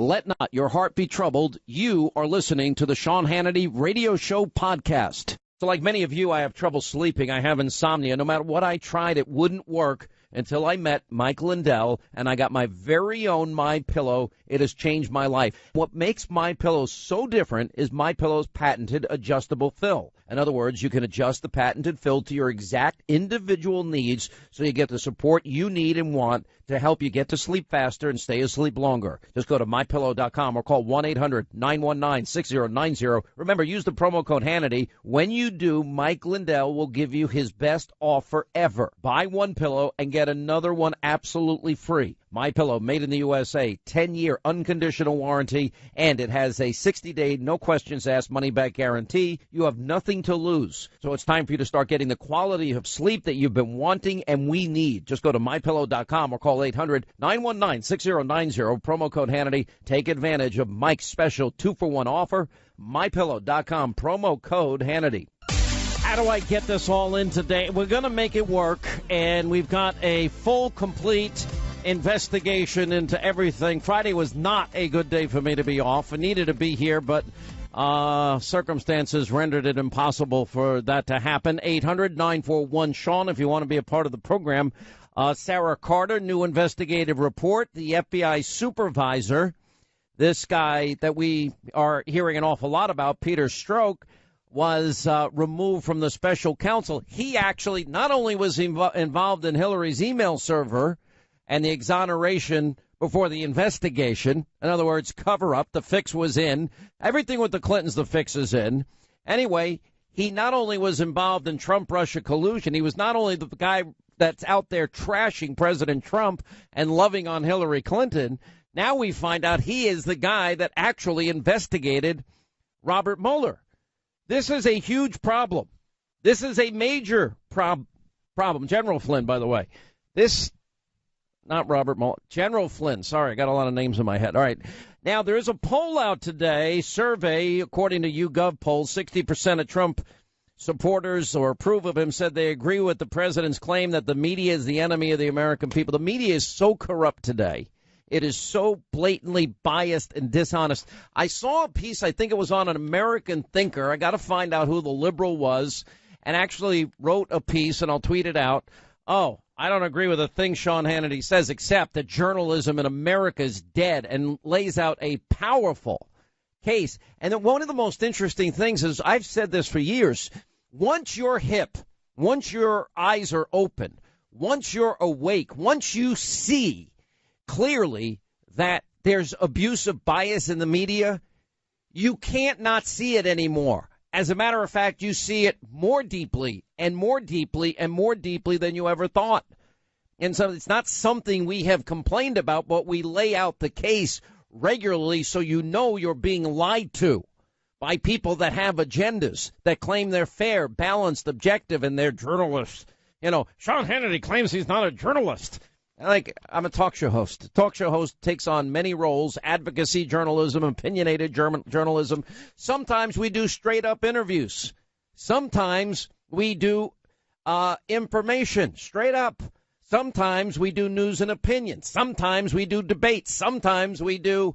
Let not your heart be troubled. You are listening to the Sean Hannity Radio Show podcast. So like many of you, I have trouble sleeping. I have insomnia. No matter what I tried, it wouldn't work until I met Mike Lindell, and I got my very own MyPillow. It has changed my life. What makes MyPillow so different is MyPillow's patented adjustable fill. In other words, you can adjust the patented fill to your exact individual needs so you get the support you need and want to help you get to sleep faster and stay asleep longer. Just go to MyPillow.com or call 1-800-919-6090. Remember, use the promo code Hannity. When you do, Mike Lindell will give you his best offer ever. Buy one pillow and get another one absolutely free. MyPillow, made in the USA, 10-year unconditional warranty, and it has a 60-day, no questions asked, money-back guarantee. You have nothing to lose. So it's time for you to start getting the quality of sleep that you've been wanting and we need. Just go to MyPillow.com or call 800-919-6090, promo code Hannity. Take advantage of Mike's special 2-for-1 offer. MyPillow.com, promo code Hannity. How do I get this all in today? We're going to make it work, and we've got a full, complete investigation into everything. Friday was not a good day for me to be off. I needed to be here, but circumstances rendered it impossible for that to happen. 800-941-SEAN if you want to be a part of the program. Sarah Carter, new investigative report. The FBI supervisor, this guy that we are hearing an awful lot about, Peter Strzok, was removed from the special counsel. He actually not only was involved in Hillary's email server and the exoneration before the investigation, in other words, cover up, the fix was in. Everything with the Clintons, the fix is in. Anyway, he not only was involved in Trump-Russia collusion, he was not only the guy that's out there trashing President Trump and loving on Hillary Clinton. Now we find out he is the guy that actually investigated Robert Mueller. This is a huge problem. This is a major problem. General Flynn, by the way. Not Robert Mueller. General Flynn. Sorry, I got a lot of names in my head. All right. Now, there is a poll out today, survey, according to YouGov polls, 60% of Trump supporters or approve of him said they agree with the president's claim that the media is the enemy of the American people. The media is so corrupt today. It is so blatantly biased and dishonest. I saw a piece, I think it was on an American Thinker. I got to find out who the liberal was, and actually wrote a piece, and I'll tweet it out. Oh, I don't agree with a thing Sean Hannity says, except that journalism in America is dead, and lays out a powerful case. And then one of the most interesting things is, I've said this for years, once you're hip, once your eyes are open, once you're awake, once you see clearly that there's abusive bias in the media, you can't not see it anymore. As a matter of fact, you see it more deeply and more deeply and more deeply than you ever thought. And so it's not something we have complained about, but we lay out the case regularly so you know you're being lied to by people that have agendas, that claim they're fair, balanced, objective, and they're journalists. You know, Sean Hannity claims he's not a journalist. I'm a talk show host. A talk show host takes on many roles: advocacy journalism, opinionated journalism. Sometimes we do straight up interviews. Sometimes we do information straight up. Sometimes we do news and opinion. Sometimes we do debates. Sometimes we do,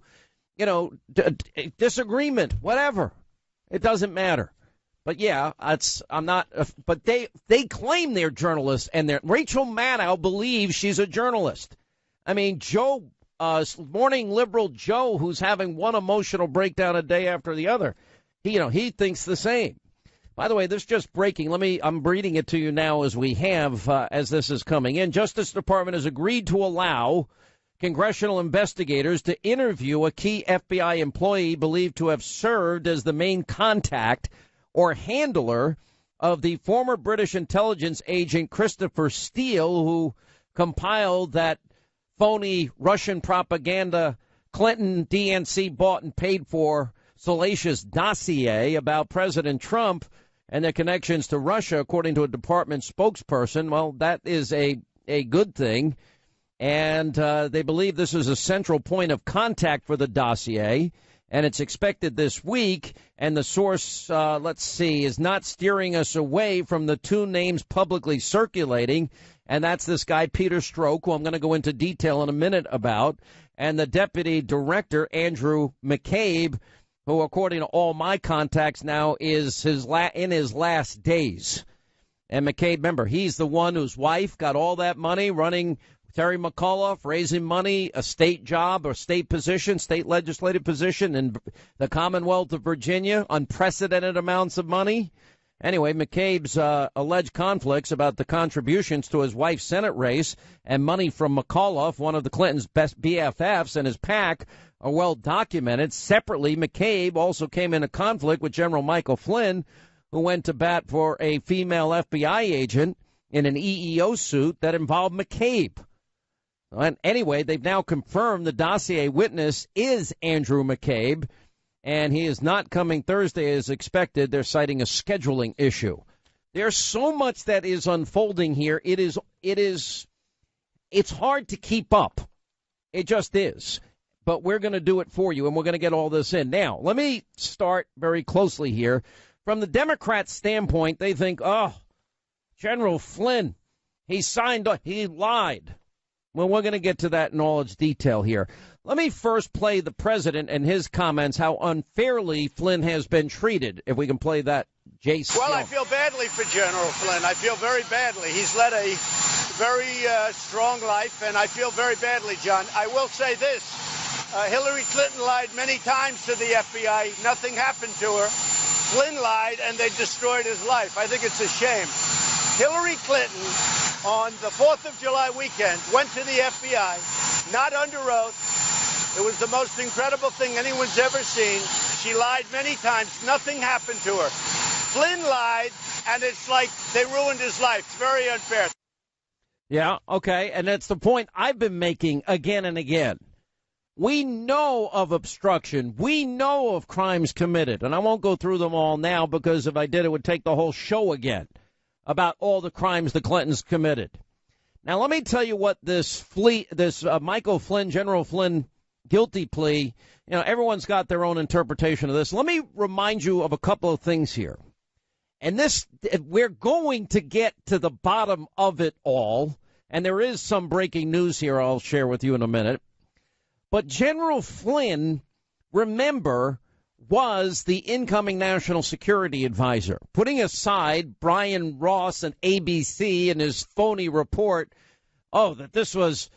disagreement, whatever. It doesn't matter. But yeah, but they claim they're journalists, and Rachel Maddow believes she's a journalist. I mean, Joe, morning liberal Joe, who's having one emotional breakdown a day after the other, he thinks the same. By the way, this just breaking. I'm reading it to you now as this is coming in. Justice Department has agreed to allow congressional investigators to interview a key FBI employee believed to have served as the main contact or handler of the former British intelligence agent Christopher Steele, who compiled that phony Russian propaganda Clinton DNC bought and paid for salacious dossier about President Trump and their connections to Russia, according to a department spokesperson. Well, that is a good thing. And they believe this is a central point of contact for the dossier. And it's expected this week. And the source, is not steering us away from the two names publicly circulating. And that's this guy, Peter Strzok, who I'm going to go into detail in a minute about. and the deputy director, Andrew McCabe, who, according to all my contacts now, is in his last days. And McCabe, remember, he's the one whose wife got all that money running Terry McAuliffe, raising money, a state job or state position, state legislative position in the Commonwealth of Virginia, unprecedented amounts of money. Anyway, McCabe's alleged conflicts about the contributions to his wife's Senate race and money from McAuliffe, one of the Clintons' best BFFs, and his PAC are well documented. Separately, McCabe also came into conflict with General Michael Flynn, who went to bat for a female FBI agent in an EEO suit that involved McCabe. And anyway, they've now confirmed the dossier witness is Andrew McCabe, and he is not coming Thursday as expected. They're citing a scheduling issue. There's so much that is unfolding here. It's hard to keep up. It just is. But we're going to do it for you, and we're going to get all this in. Now, let me start very closely here. From the Democrats' standpoint, they think, oh, General Flynn, he lied. Well, we're going to get to that in all its detail here. Let me first play the president and his comments, how unfairly Flynn has been treated. If we can play that, Jason. Well, I feel badly for General Flynn. I feel very badly. He's led a very strong life, and I feel very badly, John. I will say this. Hillary Clinton lied many times to the FBI. Nothing happened to her. Flynn lied, and they destroyed his life. I think it's a shame. Hillary Clinton, on the 4th of July weekend, went to the FBI, not under oath. It was the most incredible thing anyone's ever seen. She lied many times. Nothing happened to her. Flynn lied, and it's like they ruined his life. It's very unfair. Yeah, okay, and that's the point I've been making again and again. We know of obstruction. We know of crimes committed, and I won't go through them all now because if I did, it would take the whole show again about all the crimes the Clintons committed. Now, let me tell you what this Michael Flynn, General Flynn guilty plea, everyone's got their own interpretation of this. Let me remind you of a couple of things here. And we're going to get to the bottom of it all, and there is some breaking news here I'll share with you in a minute. But General Flynn, remember, was the incoming national security advisor. Putting aside Brian Ross and ABC and his phony report, that this was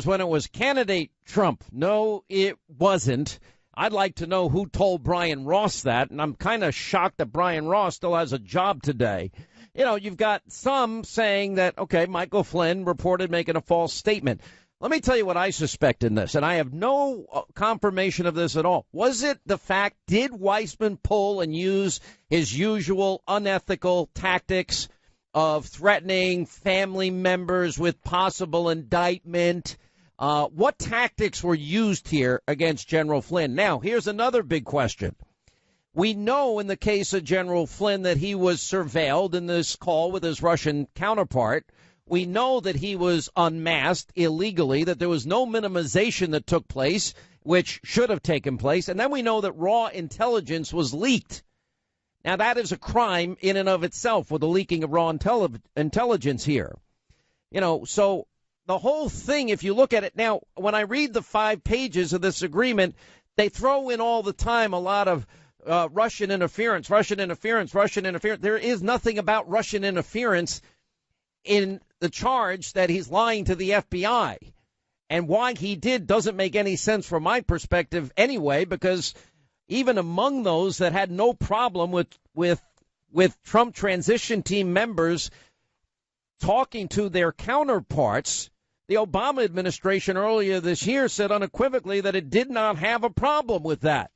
when it was candidate Trump. No, it wasn't. I'd like to know who told Brian Ross that, and I'm kind of shocked that Brian Ross still has a job today. You've got some saying that, okay, Michael Flynn reported making a false statement. Let me tell you what I suspect in this, and I have no confirmation of this at all. Was it the fact, did Weissman pull and use his usual unethical tactics of threatening family members with possible indictment? What tactics were used here against General Flynn? Now, here's another big question. We know in the case of General Flynn that he was surveilled in this call with his Russian counterpart. We know that he was unmasked illegally, that there was no minimization that took place, which should have taken place. And then we know that raw intelligence was leaked. Now, that is a crime in and of itself with the leaking of raw intelligence here. So the whole thing, if you look at it now, when I read the 5 pages of this agreement, they throw in all the time a lot of Russian interference. There is nothing about Russian interference in the charge that he's lying to the FBI. And why he did doesn't make any sense from my perspective anyway, because even among those that had no problem with Trump transition team members talking to their counterparts, the Obama administration earlier this year said unequivocally that it did not have a problem with that,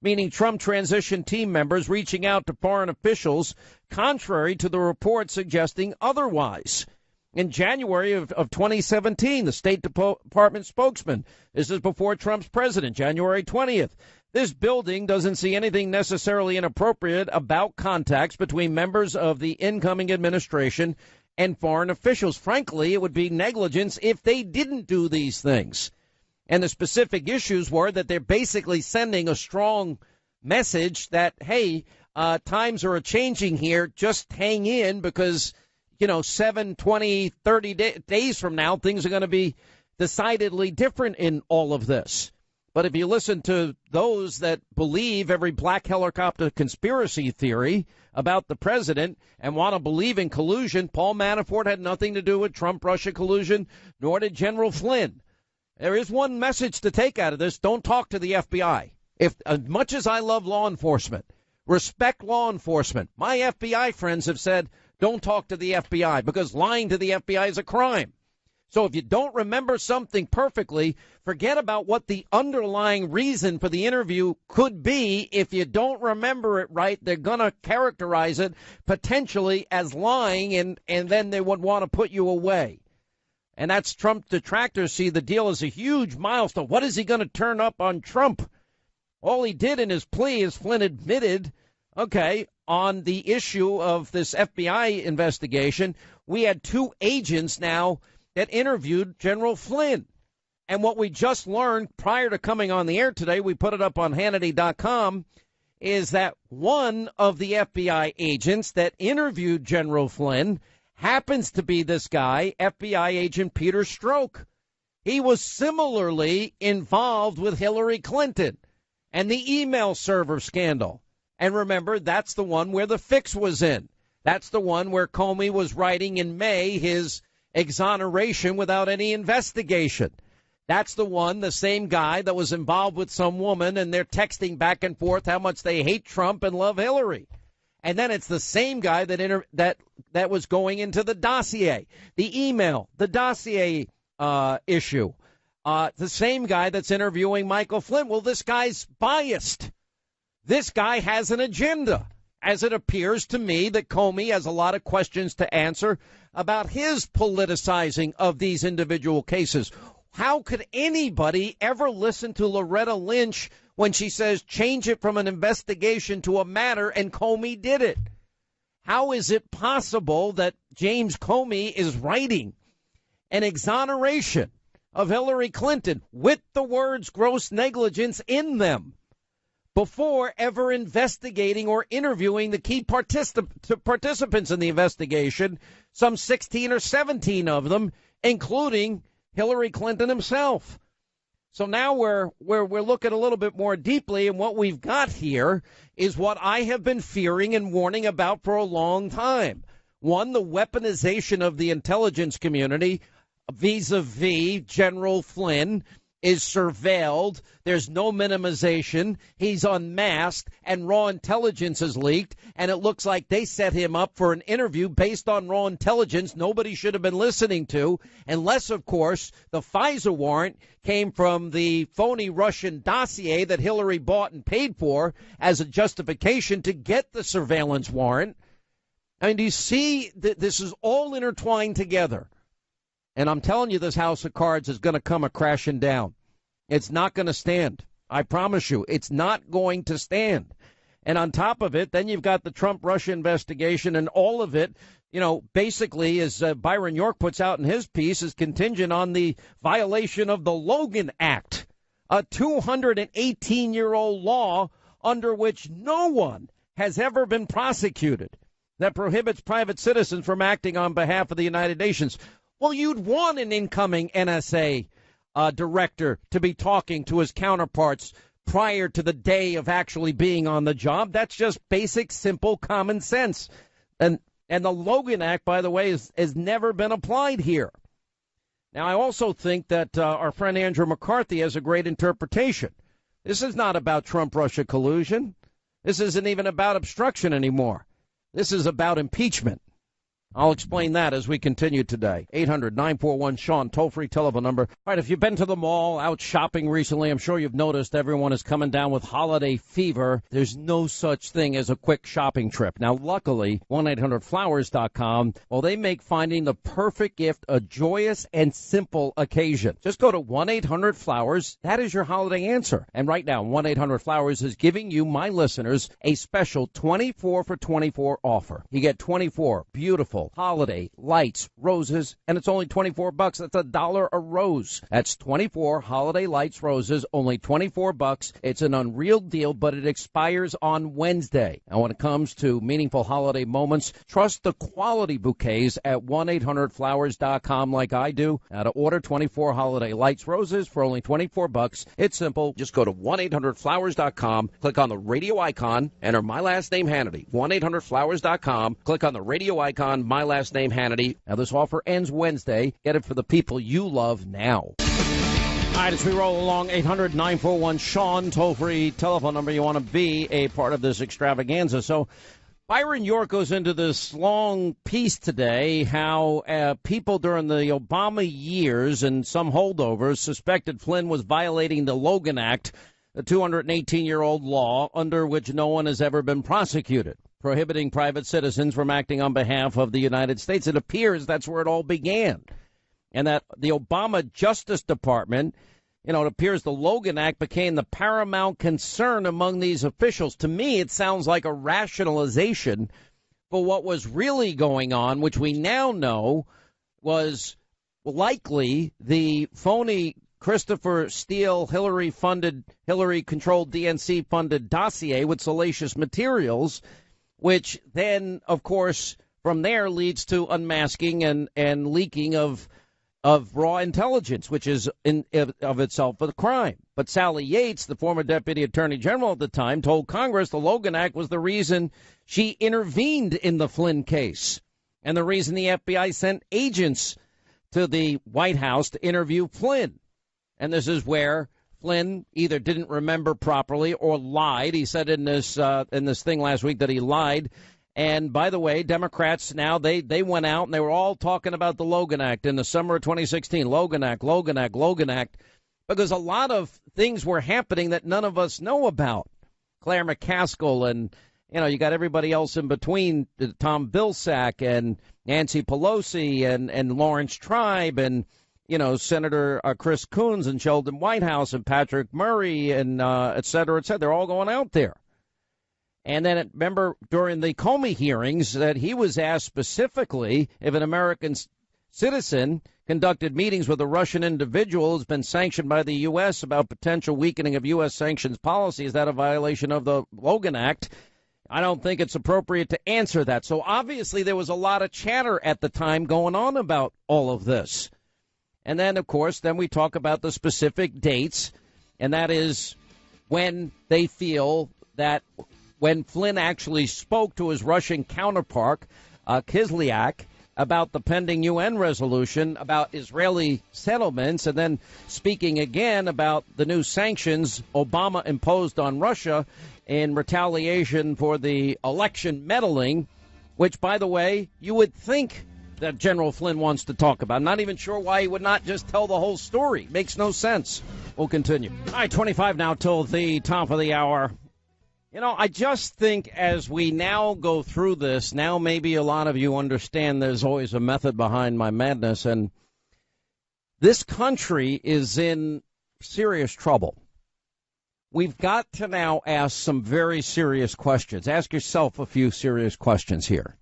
meaning Trump transition team members reaching out to foreign officials, contrary to the report suggesting otherwise. In January of 2017, the State Department spokesman, this is before Trump's president, January 20th, this building doesn't see anything necessarily inappropriate about contacts between members of the incoming administration and foreign officials. Frankly, it would be negligence if they didn't do these things. And the specific issues were that they're basically sending a strong message that, hey, times are changing here. Just hang in because, 7, 20, 30 days from now, things are going to be decidedly different in all of this. But if you listen to those that believe every black helicopter conspiracy theory about the president and want to believe in collusion, Paul Manafort had nothing to do with Trump-Russia collusion, nor did General Flynn. There is one message to take out of this. Don't talk to the FBI. If as much as I love law enforcement, respect law enforcement, my FBI friends have said, don't talk to the FBI because lying to the FBI is a crime. So if you don't remember something perfectly, forget about what the underlying reason for the interview could be. If you don't remember it right, they're going to characterize it potentially as lying, and then they would want to put you away. And that's Trump detractors see the deal as a huge milestone. What is he going to turn up on Trump? All he did in his plea, as Flynn admitted, on the issue of this FBI investigation, we had two agents now that interviewed General Flynn. And what we just learned prior to coming on the air today, we put it up on Hannity.com, is that one of the FBI agents that interviewed General Flynn happens to be this guy, FBI agent Peter Strzok. He was similarly involved with Hillary Clinton and the email server scandal. And remember, that's the one where the fix was in. That's the one where Comey was writing in May his exoneration without any investigation. That's the one, the same guy that was involved with some woman, and they're texting back and forth how much they hate Trump and love Hillary. And then it's the same guy that was going into the dossier, the email, the dossier issue. The same guy that's interviewing Michael Flynn. Well, this guy's biased. This guy has an agenda, as it appears to me that Comey has a lot of questions to answer about his politicizing of these individual cases. How could anybody ever listen to Loretta Lynch when she says change it from an investigation to a matter, and Comey did it? How is it possible that James Comey is writing an exoneration of Hillary Clinton with the words gross negligence in them before ever investigating or interviewing the key participants in the investigation, some 16 or 17 of them, including Hillary Clinton himself? So now we're looking a little bit more deeply, and what we've got here is what I have been fearing and warning about for a long time. One, the weaponization of the intelligence community vis-a-vis General Flynn is surveilled. There's no minimization. He's unmasked, and raw intelligence is leaked, and it looks like they set him up for an interview based on raw intelligence nobody should have been listening to, unless, of course, the FISA warrant came from the phony Russian dossier that Hillary bought and paid for as a justification to get the surveillance warrant. I mean, do you see that this is all intertwined together? And I'm telling you, this house of cards is going to come crashing down. It's not going to stand. I promise you, it's not going to stand. And on top of it, then you've got the Trump-Russia investigation, and all of it, basically, as Byron York puts out in his piece, is contingent on the violation of the Logan Act, a 218-year-old law under which no one has ever been prosecuted, that prohibits private citizens from acting on behalf of the United Nations. Well, you'd want an incoming NSA director to be talking to his counterparts prior to the day of actually being on the job. That's just basic, simple common sense. And the Logan Act, by the way, has never been applied here. Now, I also think that our friend Andrew McCarthy has a great interpretation. This is not about Trump-Russia collusion. This isn't even about obstruction anymore. This is about impeachment. I'll explain that as we continue today. 800-941-SEAN, toll-free telephone number. All right, if you've been to the mall, out shopping recently, I'm sure you've noticed everyone is coming down with holiday fever. There's no such thing as a quick shopping trip. Now, luckily, 1-800-Flowers.com, well, they make finding the perfect gift a joyous and simple occasion. Just go to 1-800-Flowers. That is your holiday answer. And right now, 1-800-Flowers is giving you, my listeners, a special 24 for 24 offer. You get 24 beautiful meaningful holiday lights, roses, and it's only $24. That's $1 a rose. That's 24 holiday lights, roses, only $24. It's an unreal deal, but it expires on Wednesday. And when it comes to meaningful holiday moments, trust the quality bouquets at 1-800-Flowers.com like I do. Now to order 24 holiday lights, roses for only $24. It's simple. Just go to 1-800-Flowers.com, click on the radio icon, enter my last name Hannity. 1-800-Flowers.com, click on the radio icon, my last name Hannity. Now this offer ends Wednesday. Get it for the people you love now. All right, as we roll along, 800-941-SEAN, toll-free telephone number. You want to be a part of this extravaganza. So Byron York goes into this long piece today how people during the Obama years and some holdovers suspected Flynn was violating the Logan Act, the 218-year-old law under which no one has ever been prosecuted, prohibiting private citizens from acting on behalf of the United States. It appears that's where it all began, and that the Obama Justice Department, it appears the Logan Act became the paramount concern among these officials. To me, it sounds like a rationalization for what was really going on, which we now know was likely the phony Christopher Steele, Hillary-controlled DNC-funded dossier with salacious materials, which then, of course, from there leads to unmasking and leaking of raw intelligence, which is of itself a crime. But Sally Yates, the former deputy attorney general at the time, told Congress the Logan Act was the reason she intervened in the Flynn case and the reason the FBI sent agents to the White House to interview Flynn. And this is where Flynn either didn't remember properly or lied. He said in this thing last week that he lied. And by the way, Democrats now, they went out and they were all talking about the Logan Act in the summer of 2016. Logan Act, Logan Act, Logan Act, because a lot of things were happening that none of us know about. Claire McCaskill and, you got everybody else in between, Tom Vilsack and Nancy Pelosi and Lawrence Tribe and, Senator Chris Coons and Sheldon Whitehouse and Patrick Murray and et cetera, et cetera. They're all going out there. And then remember during the Comey hearings that he was asked specifically if an American citizen conducted meetings with a Russian individual who's been sanctioned by the U.S. about potential weakening of U.S. sanctions policy. Is that a violation of the Logan Act? I don't think it's appropriate to answer that. So obviously there was a lot of chatter at the time going on about all of this. And then, of course, then we talk about the specific dates, and that is when they feel that when Flynn actually spoke to his Russian counterpart, Kislyak, about the pending UN resolution about Israeli settlements, and then speaking again about the new sanctions Obama imposed on Russia in retaliation for the election meddling, which, by the way, you would think that General Flynn wants to talk about. I'm not even sure why he would not just tell the whole story. Makes no sense. We'll continue. All right, 25 now till the top of the hour. I just think as we now go through this, now maybe a lot of you understand there's always a method behind my madness, and this country is in serious trouble. We've got to now ask some very serious questions. Ask yourself a few serious questions here.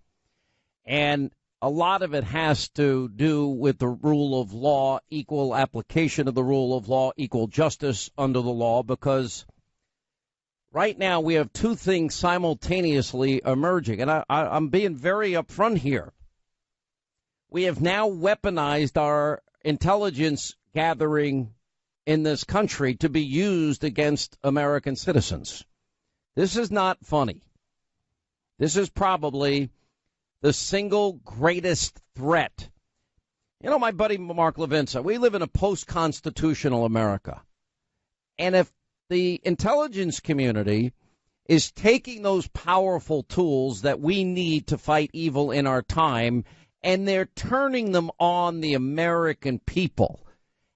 And a lot of it has to do with the rule of law, equal application of the rule of law, equal justice under the law, because right now we have two things simultaneously emerging. And I'm being very upfront here. We have now weaponized our intelligence gathering in this country to be used against American citizens. This is not funny. This is probably the single greatest threat. My buddy Mark Levinson, we live in a post-constitutional America. And if the intelligence community is taking those powerful tools that we need to fight evil in our time, and they're turning them on the American people,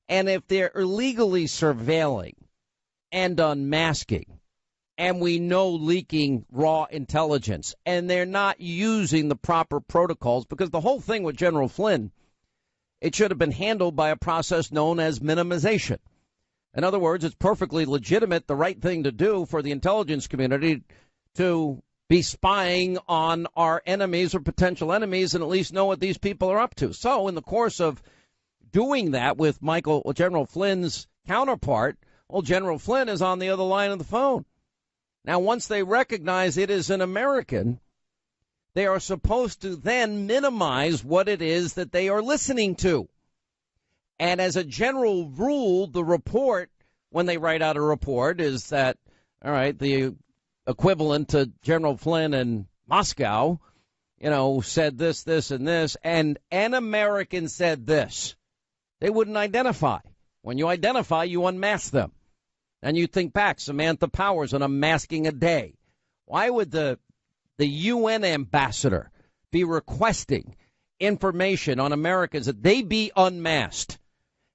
and if they're illegally surveilling and unmasking, and we know leaking raw intelligence, and they're not using the proper protocols, because the whole thing with General Flynn, it should have been handled by a process known as minimization. In other words, it's perfectly legitimate, the right thing to do for the intelligence community to be spying on our enemies or potential enemies and at least know what these people are up to. So in the course of doing that with General Flynn's counterpart, well, General Flynn is on the other line of the phone. Now, once they recognize it is an American, they are supposed to then minimize what it is that they are listening to. And as a general rule, the report, when they write out a report, is that, all right, the equivalent to General Flynn in Moscow, said this, this, and this, and an American said this. They wouldn't identify. When you identify, you unmask them. And you think back, Samantha Powers on Unmasking a Day. Why would the UN ambassador be requesting information on Americans that they be unmasked?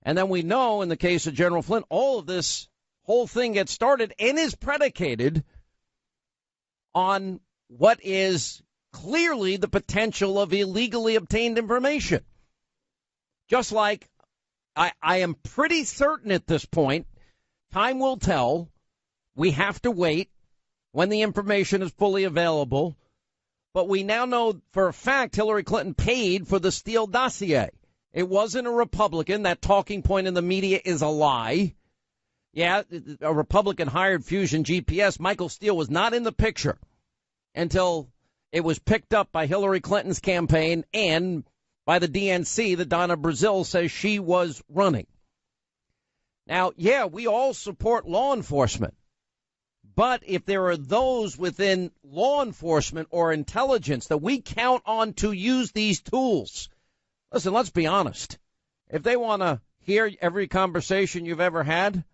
And then we know in the case of General Flynn, all of this whole thing gets started and is predicated on what is clearly the potential of illegally obtained information. Just like I am pretty certain at this point, time will tell. We have to wait when the information is fully available. But we now know for a fact Hillary Clinton paid for the Steele dossier. It wasn't a Republican. That talking point in the media is a lie. Yeah, a Republican hired Fusion GPS. Michael Steele was not in the picture until it was picked up by Hillary Clinton's campaign and by the DNC that Donna Brazile says she was running. Now, yeah, we all support law enforcement. But if there are those within law enforcement or intelligence that we count on to use these tools, listen, let's be honest. If they want to hear every conversation you've ever had,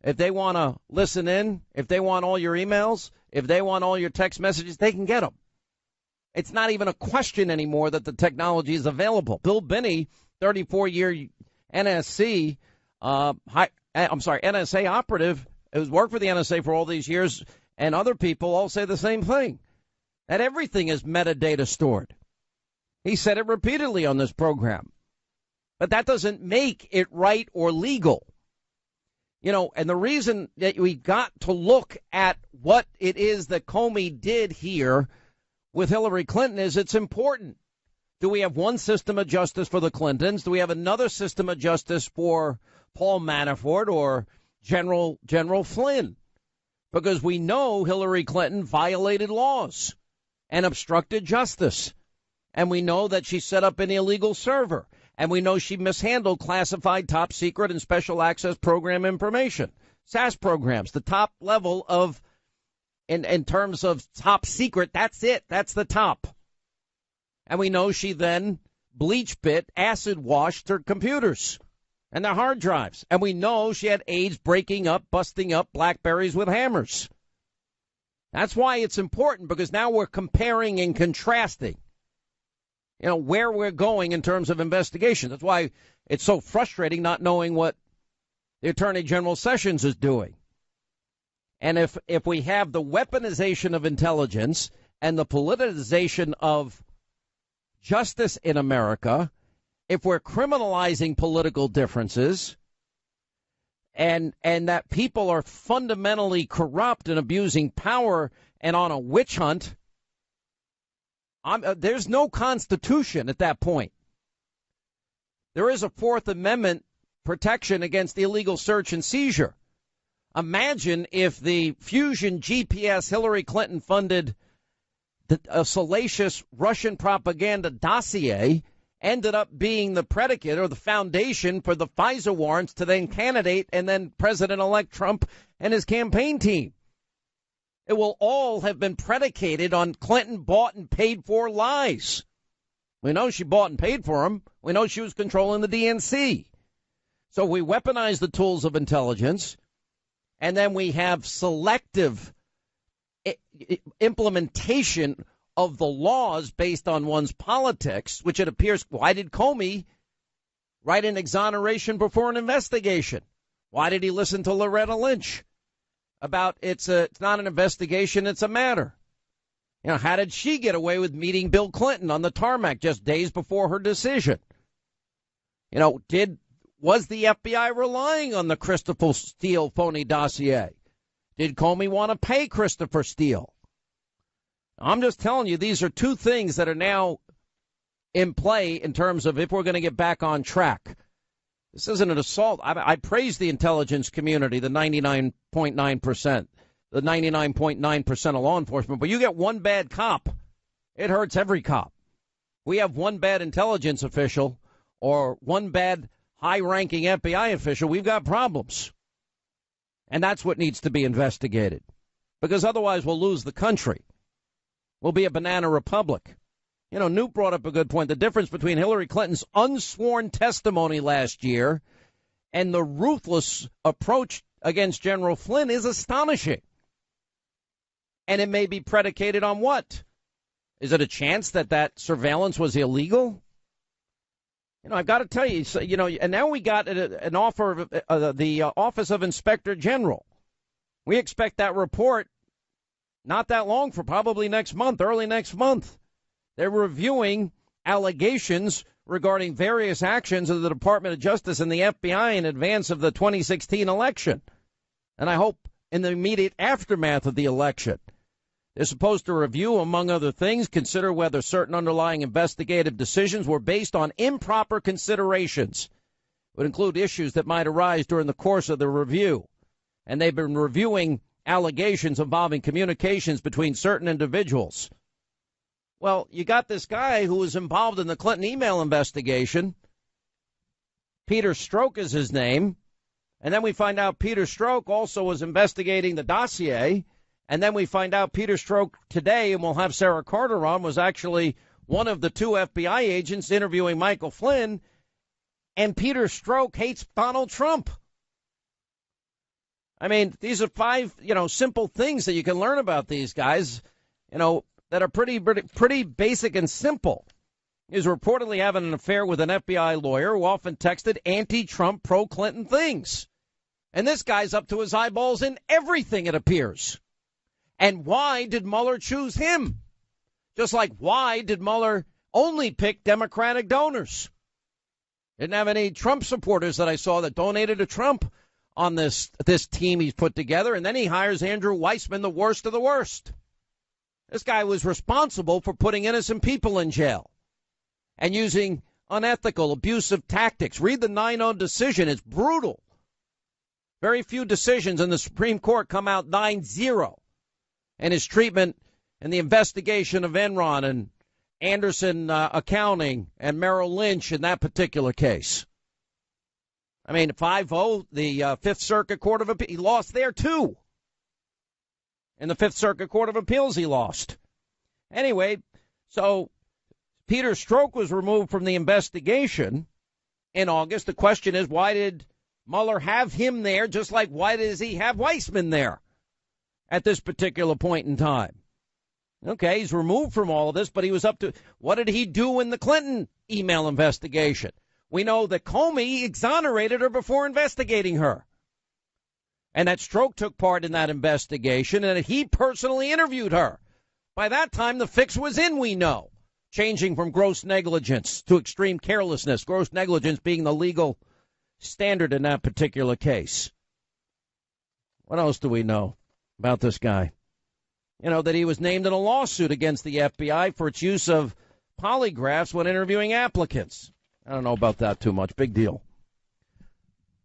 if they want to listen in, if they want all your emails, if they want all your text messages, they can get them. It's not even a question anymore that the technology is available. Bill Binney, 34-year NSA operative, who's worked for the NSA for all these years, and other people all say the same thing, that everything is metadata stored. He said it repeatedly on this program. But that doesn't make it right or legal. And the reason that we got to look at what it is that Comey did here with Hillary Clinton is it's important. Do we have one system of justice for the Clintons? Do we have another system of justice for Paul Manafort or General Flynn? Because we know Hillary Clinton violated laws and obstructed justice. And we know that she set up an illegal server. And we know she mishandled classified top secret and special access program information, SAS programs, the top level of, in terms of top secret. That's it. That's the top. And we know she then bleach bit, acid washed her computers and their hard drives. And we know she had aides breaking up, busting up BlackBerries with hammers. That's why it's important, because now we're comparing and contrasting, where we're going in terms of investigation. That's why it's so frustrating not knowing what the Attorney General Sessions is doing. And if we have the weaponization of intelligence and the politicization of justice in America, if we're criminalizing political differences and that people are fundamentally corrupt and abusing power and on a witch hunt, there's no Constitution at that point. There is a Fourth Amendment protection against illegal search and seizure. Imagine if the Fusion GPS Hillary Clinton funded a salacious Russian propaganda dossier ended up being the predicate or the foundation for the FISA warrants to then candidate and then President-elect Trump and his campaign team. It will all have been predicated on Clinton bought and paid for lies. We know she bought and paid for them. We know she was controlling the DNC. So we weaponize the tools of intelligence, and then we have selective implementation of the laws based on one's politics, which it appears, why did Comey write an exoneration before an investigation? Why did he listen to Loretta Lynch about it's not an investigation, it's a matter? How did she get away with meeting Bill Clinton on the tarmac just days before her decision? Was the FBI relying on the Christopher Steele phony dossier? Did Comey want to pay Christopher Steele? I'm just telling you, these are two things that are now in play in terms of if we're going to get back on track. This isn't an assault. I praise the intelligence community, the 99.9%, the 99.9% of law enforcement. But you get one bad cop, it hurts every cop. We have one bad intelligence official or one bad high-ranking FBI official, we've got problems. And that's what needs to be investigated. Because otherwise we'll lose the country. We'll be a banana republic. You know, Newt brought up a good point. The difference between Hillary Clinton's unsworn testimony last year and the ruthless approach against General Flynn is astonishing. And it may be predicated on what? Is it a chance that that surveillance was illegal? You know, I've got to tell you, you know, and now we got an offer of the Office of Inspector General. We expect that report not that long, for probably next month, early next month. They're reviewing allegations regarding various actions of the Department of Justice and the FBI in advance of the 2016 election. And I hope in the immediate aftermath of the election. They're supposed to review, among other things, consider whether certain underlying investigative decisions were based on improper considerations. It would include issues that might arise during the course of the review. And they've been reviewing allegations involving communications between certain individuals. Well, you got this guy who was involved in the Clinton email investigation. Peter Strzok is his name. And then we find out Peter Strzok also was investigating the dossier. And then we find out Peter Strzok today, and we'll have Sarah Carter on, was actually one of the two FBI agents interviewing Michael Flynn. And Peter Strzok hates Donald Trump. I mean, these are five, simple things that you can learn about these guys, that are pretty basic and simple. He's reportedly having an affair with an FBI lawyer who often texted anti-Trump, pro-Clinton things. And this guy's up to his eyeballs in everything, it appears. And why did Mueller choose him? Just like why did Mueller only pick Democratic donors? Didn't have any Trump supporters that I saw that donated to Trump on this team he's put together. And then he hires Andrew Weissman, the worst of the worst. This guy was responsible for putting innocent people in jail and using unethical, abusive tactics. Read the 9-0 decision. It's brutal. Very few decisions in the Supreme Court come out 9-0. And his treatment and the investigation of Enron and Anderson Accounting and Merrill Lynch in that particular case. I mean, 5-0, the Fifth Circuit Court of Appeals, he lost there, too. In the Fifth Circuit Court of Appeals, he lost. Anyway, so Peter Strzok was removed from the investigation in August. The question is, why did Mueller have him there, just like why does he have Weissman there at this particular point in time? Okay, he's removed from all of this, but he was up to, what did he do in the Clinton email investigation? We know that Comey exonerated her before investigating her. And that Strzok took part in that investigation, and that he personally interviewed her. By that time, the fix was in, we know, changing from gross negligence to extreme carelessness, gross negligence being the legal standard in that particular case. What else do we know about this guy? That he was named in a lawsuit against the FBI for its use of polygraphs when interviewing applicants. I don't know about that too much. Big deal.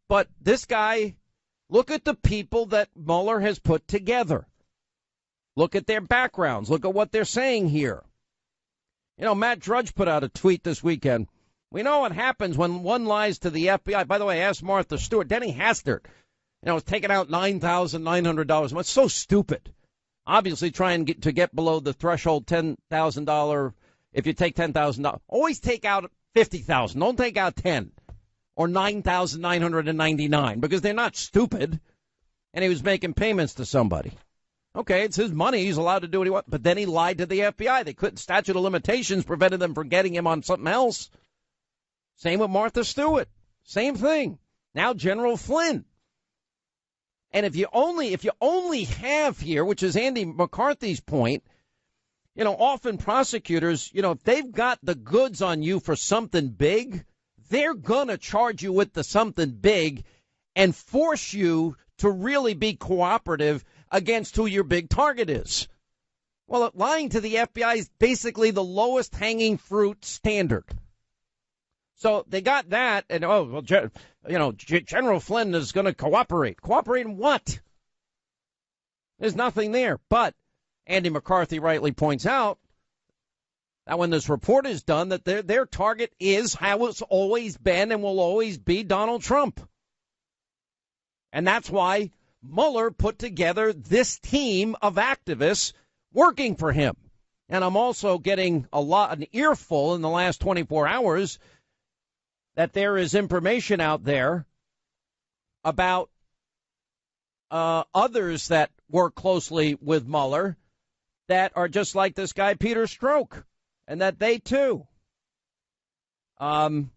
But this guy, look at the people that Mueller has put together. Look at their backgrounds. Look at what they're saying here. Matt Drudge put out a tweet this weekend. We know what happens when one lies to the FBI. By the way, ask Martha Stewart. Denny Hastert, was taking out $9,900. It's so stupid. Obviously trying to get below the threshold $10,000. If you take $10,000, always take out $50,000. Don't take out 10 or 9,999 because they're not stupid. And he was making payments to somebody. Okay, it's his money. He's allowed to do what he wants. But then he lied to the FBI. They couldn't. Statute of limitations prevented them from getting him on something else. Same with Martha Stewart. Same thing. Now General Flynn. And if you only have here, which is Andy McCarthy's point, often prosecutors, if they've got the goods on you for something big, they're going to charge you with the something big and force you to really be cooperative against who your big target is. Well, lying to the FBI is basically the lowest hanging fruit standard. So they got that, and General Flynn is going to cooperate. Cooperate in what? There's nothing there. But Andy McCarthy rightly points out that when this report is done, that their target is how it's always been and will always be Donald Trump. And that's why Mueller put together this team of activists working for him. And I'm also getting an earful in the last 24 hours that there is information out there about others that work closely with Mueller that are just like this guy, Peter Strzok, and that they, too. Hang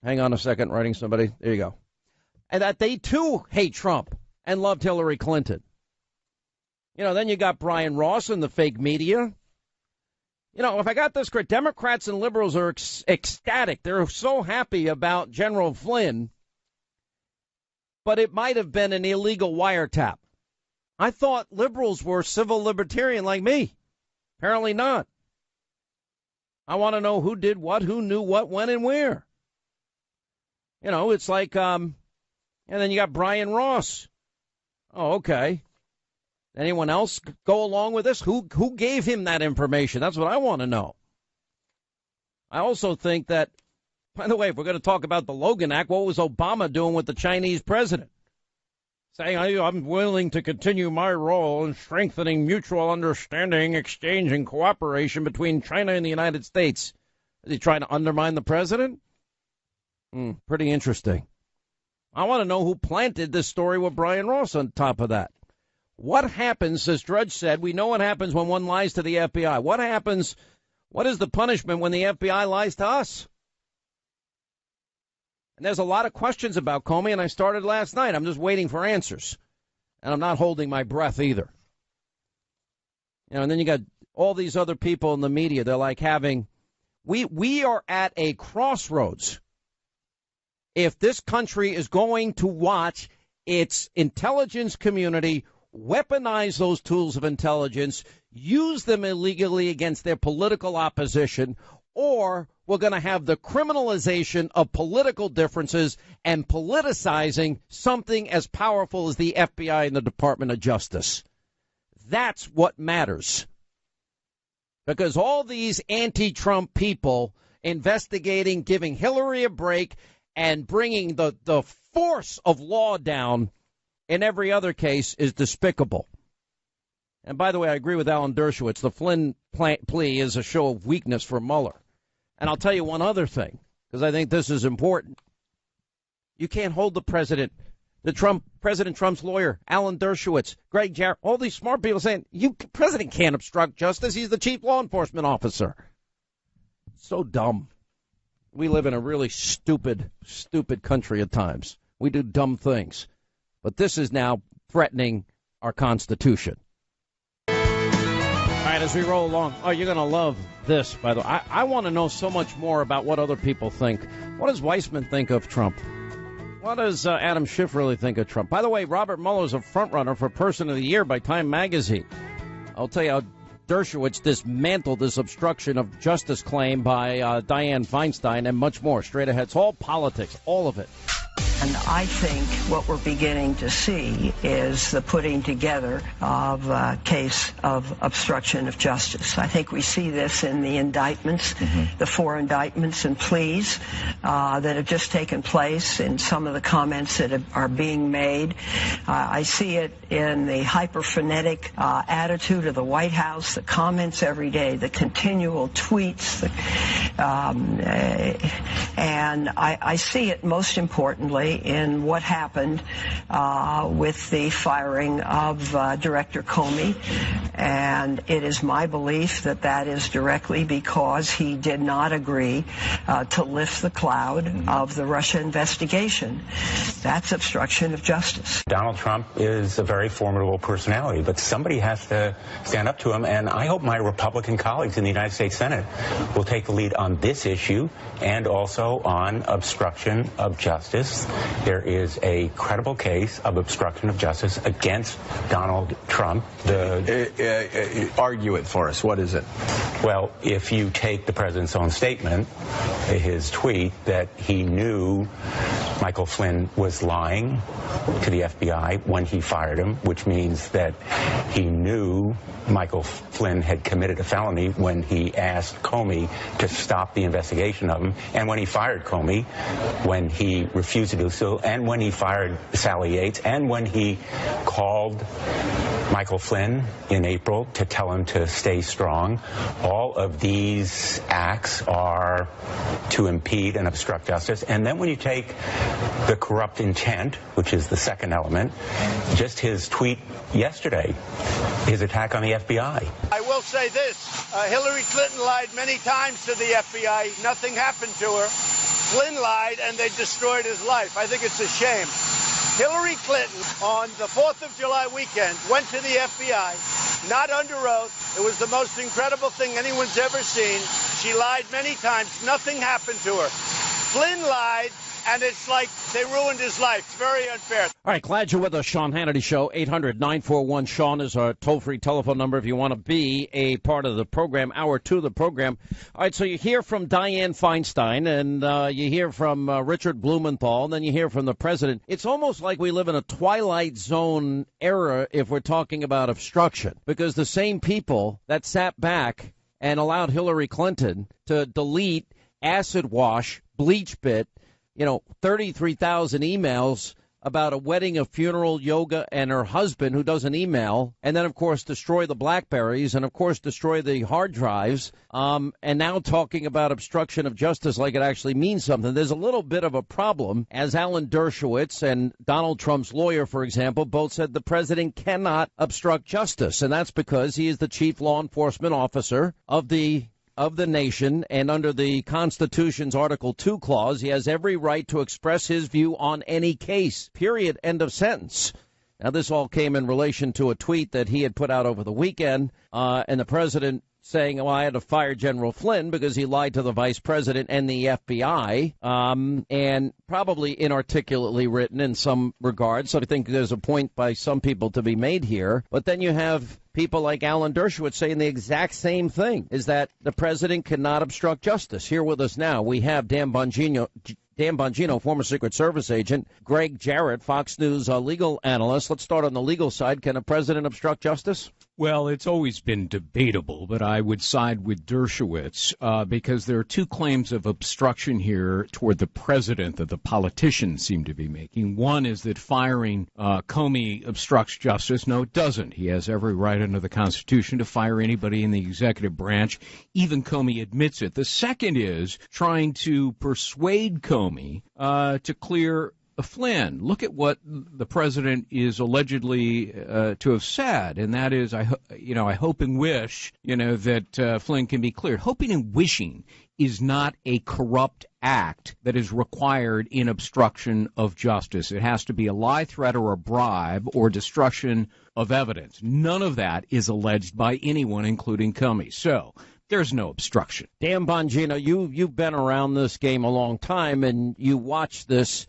on a second, writing somebody. There you go. And that they, too, hate Trump and loved Hillary Clinton. Then you got Brian Ross and the fake media. If I got this correct, Democrats and liberals are ecstatic. They're so happy about General Flynn, but it might have been an illegal wiretap. I thought liberals were civil libertarian like me. Apparently not. I want to know who did what, who knew what, when, and where. It's like, and then you got Brian Ross. Oh, okay. Anyone else go along with this? Who gave him that information? That's what I want to know. I also think that, by the way, if we're going to talk about the Logan Act, what was Obama doing with the Chinese president? Saying, I'm willing to continue my role in strengthening mutual understanding, exchange, and cooperation between China and the United States. Is he trying to undermine the president? Pretty interesting. I want to know who planted this story with Brian Ross on top of that. What happens, as Drudge said, we know what happens when one lies to the FBI. What happens, what is the punishment when the FBI lies to us? And there's a lot of questions about Comey, and I started last night. I'm just waiting for answers. And I'm not holding my breath either. And then you got all these other people in the media. They're like we are at a crossroads. If this country is going to watch its intelligence community weaponize those tools of intelligence, use them illegally against their political opposition, or we're going to have the criminalization of political differences and politicizing something as powerful as the FBI and the Department of Justice. That's what matters. Because all these anti-Trump people investigating, giving Hillary a break, and bringing the force of law down in every other case is despicable. And by the way, I agree with Alan Dershowitz. The Flynn plea is a show of weakness for Mueller. And I'll tell you one other thing, because I think this is important. You can't hold the president, President Trump's lawyer, Alan Dershowitz, Greg Jarrett, all these smart people saying, president can't obstruct justice. He's the chief law enforcement officer. So dumb. We live in a really stupid country at times. We do dumb things. But this is now threatening our Constitution. All right, as we roll along, you're going to love this, by the way. I want to know so much more about what other people think. What does Weissman think of Trump? What does Adam Schiff really think of Trump? By the way, Robert Mueller is a frontrunner for Person of the Year by Time Magazine. I'll tell you how Dershowitz dismantled this obstruction of justice claim by Dianne Feinstein and much more. Straight ahead. It's all politics, all of it. And I think what we're beginning to see is the putting together of a case of obstruction of justice. I think we see this in the indictments, the 4 indictments and pleas that have just taken place, in some of the comments that are being made. I see it in the hyper-frenetic attitude of the White House, the comments every day, the continual tweets, and I see it most importantly in what happened with the firing of Director Comey. And it is my belief that that is directly because he did not agree to lift the cloud of the Russia investigation. That's obstruction of justice. Donald Trump is a very formidable personality, but somebody has to stand up to him, and I hope my Republican colleagues in the United States Senate will take the lead on this issue and also on obstruction of justice. There is a credible case of obstruction of justice against Donald Trump. Argue it for us. What is it? Well, if you take the president's own statement, his tweet that he knew Michael Flynn was lying to the FBI when he fired him, which means that he knew Michael Flynn had committed a felony when he asked Comey to stop the investigation of him, and when he fired Comey, when he refused to do so, and when he fired Sally Yates, and when he called Michael Flynn in April to tell him to stay strong. All of these acts are to impede and obstruct justice. And then when you take the corrupt intent, which is the second element, just his tweet yesterday, his attack on the FBI. I will say this. Hillary Clinton lied many times to the FBI. Nothing happened to her. Flynn lied, and they destroyed his life. I think it's a shame. Hillary Clinton, on the 4th of July weekend, went to the FBI, not under oath. It was the most incredible thing anyone's ever seen. She lied many times. Nothing happened to her. Flynn lied, and it's like they ruined his life. It's very unfair. All right, glad you're with us, Sean Hannity Show. 800-941-SEAN is our toll-free telephone number if you want to be a part of the program, hour 2 of the program. All right, so you hear from Dianne Feinstein, and you hear from Richard Blumenthal, and then you hear from the president. It's almost like we live in a Twilight Zone era if we're talking about obstruction, because the same people that sat back and allowed Hillary Clinton to delete, acid wash, bleach bit, 33,000 emails about a wedding, a funeral, yoga, and her husband who doesn't email, and then, of course, destroy the BlackBerries and, of course, destroy the hard drives, and now talking about obstruction of justice like it actually means something. There's a little bit of a problem, as Alan Dershowitz and Donald Trump's lawyer, for example, both said the president cannot obstruct justice, and that's because he is the chief law enforcement officer of the nation, and under the Constitution's Article 2 clause, he has every right to express his view on any case, period, end of sentence. Now, this all came in relation to a tweet that he had put out over the weekend, and the president saying, well, I had to fire General Flynn because he lied to the vice president and the FBI, and probably inarticulately written in some regards. So I think there's a point by some people to be made here. But then you have people like Alan Dershowitz saying the exact same thing, is that the president cannot obstruct justice. Here with us now, we have Dan Bongino, former Secret Service agent, Greg Jarrett, Fox News legal analyst. Let's start on the legal side. Can a president obstruct justice? Well, it's always been debatable, but I would side with Dershowitz because there are two claims of obstruction here toward the president that the politicians seem to be making. One is that firing Comey obstructs justice. No, it doesn't. He has every right under the Constitution to fire anybody in the executive branch. Even Comey admits it. The second is trying to persuade Comey to clear Flynn. Look at what the president is allegedly to have said, and that is, I hope and wish, that Flynn can be cleared. Hoping and wishing is not a corrupt act that is required in obstruction of justice. It has to be a lie, threat, or a bribe, or destruction of evidence. None of that is alleged by anyone, including Comey. So there's no obstruction. Dan Bongino, you've been around this game a long time, and you watch this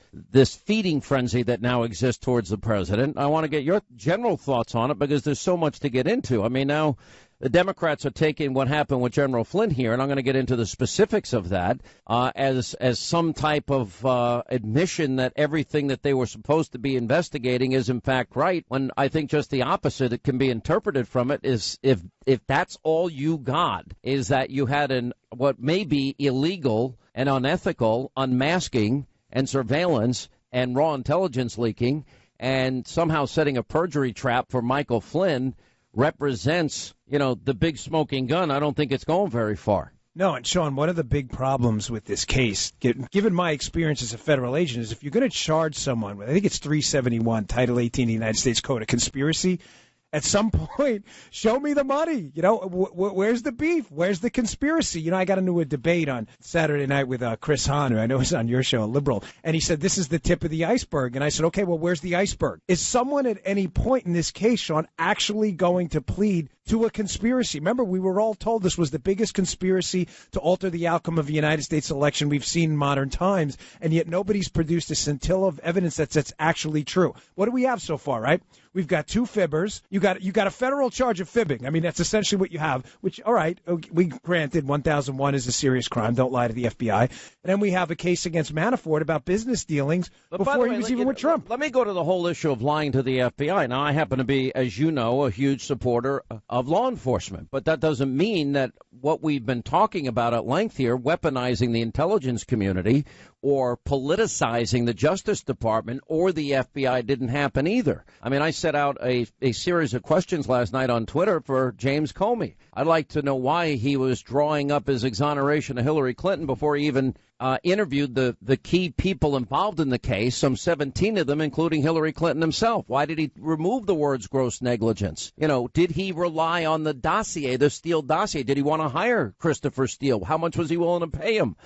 feeding frenzy that now exists towards the president. I want to get your general thoughts on it because there's so much to get into. I mean, now the Democrats are taking what happened with General Flynn here, and I'm going to get into the specifics of that, as some type of admission that everything that they were supposed to be investigating is in fact right, when I think just the opposite it can be interpreted from it is if that's all you got, is that you had what may be illegal and unethical unmasking and surveillance and raw intelligence leaking, and somehow setting a perjury trap for Michael Flynn represents, the big smoking gun. I don't think it's going very far. No, and Sean, one of the big problems with this case, given my experience as a federal agent, is if you're going to charge someone with, I think it's 371, Title 18 of the United States Code, a conspiracy, At some point, show me the money. You know, where's the beef? Where's the conspiracy? You know, I got into a debate on Saturday night with Chris Hahn, who I know is on your show, a liberal, and he said, this is the tip of the iceberg. And I said, okay, well, where's the iceberg? Is someone at any point in this case, Sean, actually going to plead to a conspiracy? Remember, we were all told this was the biggest conspiracy to alter the outcome of the United States election we've seen in modern times, and yet nobody's produced a scintilla of evidence that's actually true. What do we have so far, right? We've got two fibbers. You got a federal charge of fibbing. I mean, that's essentially what you have, which, all right, we granted 1001 is a serious crime. Don't lie to the FBI. And then we have a case against Manafort about business dealings before he was even with Trump. Let me go to the whole issue of lying to the FBI. Now, I happen to be, as you know, a huge supporter of law enforcement, but that doesn't mean that what we've been talking about at length here, weaponizing the intelligence community or politicizing the Justice Department or the FBI, didn't happen either. I mean, I set out a series of questions last night on Twitter for James Comey. I'd like to know why he was drawing up his exoneration of Hillary Clinton before he even interviewed the key people involved in the case, some 17 of them, including Hillary Clinton himself. Why did he remove the words gross negligence? You know, did he rely on the dossier, the Steele dossier? Did he want to hire Christopher Steele? How much was he willing to pay him?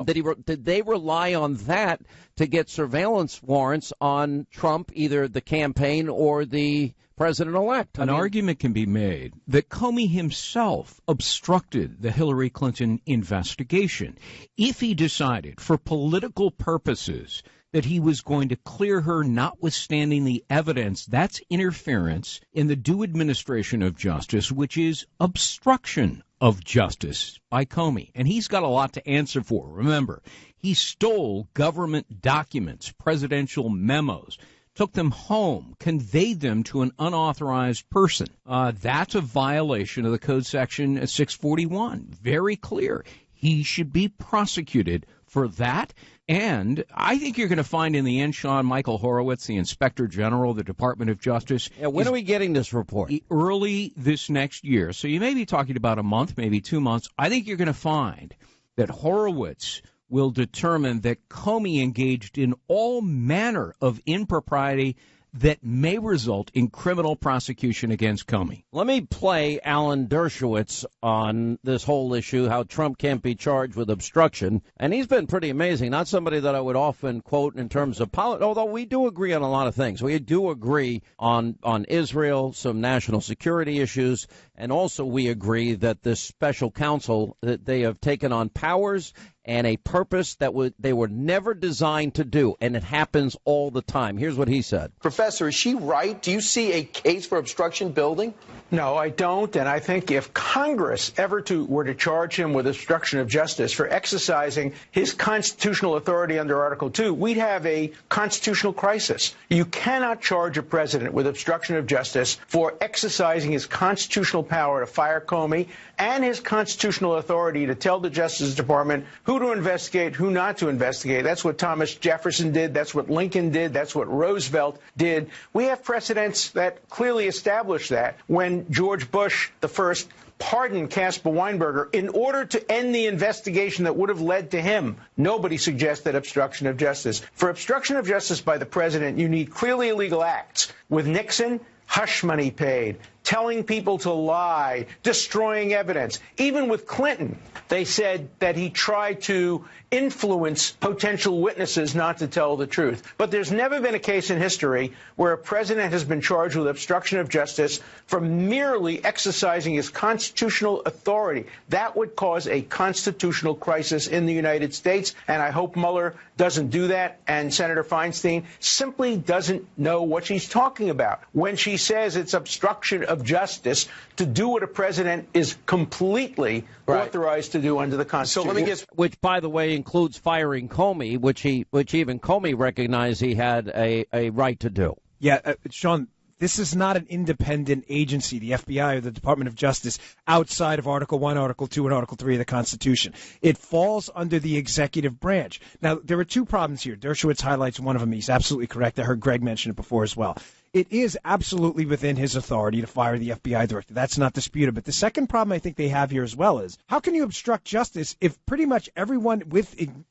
Did they rely on that to get surveillance warrants on Trump, either the campaign or the president-elect? An argument can be made that Comey himself obstructed the Hillary Clinton investigation. If he decided for political purposes that he was going to clear her notwithstanding the evidence, that's interference in the due administration of justice, which is obstruction of justice by Comey. And he's got a lot to answer for. Remember, he stole government documents, presidential memos, took them home, conveyed them to an unauthorized person. That's a violation of the Code Section 641. Very clear. He should be prosecuted for that. And I think you're going to find in the end, Sean, Michael Horowitz, the Inspector General of the Department of Justice. Yeah, when are we getting this report? Early this next year. So you may be talking about a month, maybe 2 months. I think you're going to find that Horowitz will determine that Comey engaged in all manner of impropriety that may result in criminal prosecution against Comey. Let me play Alan Dershowitz on this whole issue, how Trump can't be charged with obstruction. And he's been pretty amazing. Not somebody that I would often quote in terms of politics, although we do agree on a lot of things. We do agree on Israel, some national security issues, and also we agree that this special counsel, that they have taken on powers and a purpose that they were never designed to do, and it happens all the time. Here's what he said. Professor, is she right? Do you see a case for obstruction building? No, I don't, and I think if Congress ever were to charge him with obstruction of justice for exercising his constitutional authority under Article 2, we'd have a constitutional crisis. You cannot charge a president with obstruction of justice for exercising his constitutional power to fire Comey and his constitutional authority to tell the Justice Department who to investigate, who not to investigate. That's what Thomas Jefferson did. That's what Lincoln did. That's what Roosevelt did. We have precedents that clearly establish that. When George Bush, the first, pardoned Caspar Weinberger in order to end the investigation that would have led to him, nobody suggested obstruction of justice. For obstruction of justice by the president, you need clearly illegal acts. With Nixon, hush money paid, telling people to lie, destroying evidence. Even with Clinton, they said that he tried to influence potential witnesses not to tell the truth. But there's never been a case in history where a president has been charged with obstruction of justice for merely exercising his constitutional authority. That would cause a constitutional crisis in the United States, and I hope Mueller doesn't do that, and Senator Feinstein simply doesn't know what she's talking about when she says it's obstruction of justice to do what a president is completely authorized to do under the Constitution. So let me guess, which, by the way, includes firing Comey, which even Comey recognized he had a right to do. Yeah, Sean, this is not an independent agency, the FBI or the Department of Justice, outside of Article 1, Article 2, and Article 3 of the Constitution. It falls under the executive branch. Now, there are two problems here. Dershowitz highlights one of them. He's absolutely correct. I heard Greg mention it before as well. it is absolutely within his authority to fire the FBI director. That's not disputed. But the second problem I think they have here as well is, how can you obstruct justice if pretty much everyone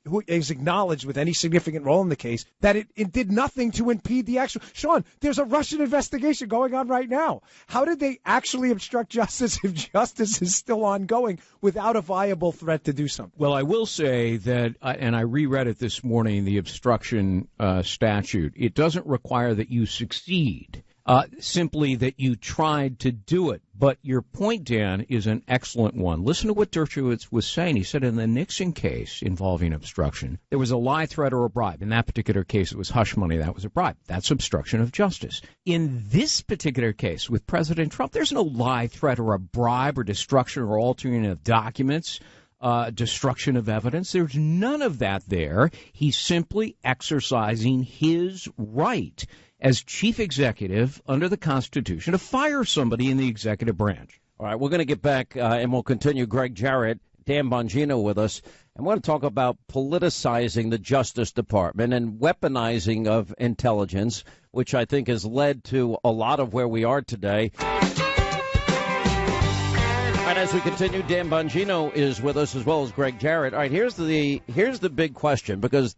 who is acknowledged with any significant role in the case that it did nothing to impede the actual... Sean, there's a Russian investigation going on right now. How did they actually obstruct justice if justice is still ongoing without a viable threat to do something? Well, I will say that, and I reread it this morning, the obstruction statute, it doesn't require that you succeed, simply that you tried to do it. But your point, Dan, is an excellent one. Listen to what Dershowitz was saying. He said in the Nixon case involving obstruction, there was a lie, threat, or a bribe. In that particular case, it was hush money. That was a bribe. That's obstruction of justice. In this particular case with President Trump, there's no lie, threat, or a bribe, or destruction or altering of documents, destruction of evidence. There's none of that there. He's simply exercising his right as chief executive under the Constitution to fire somebody in the executive branch. All right, we're going to get back and we'll continue. Greg Jarrett, Dan Bongino with us. And we're going to talk about politicizing the Justice Department and weaponizing of intelligence, which I think has led to a lot of where we are today. And as we continue, Dan Bongino is with us as well as Greg Jarrett. All right, here's the big question, because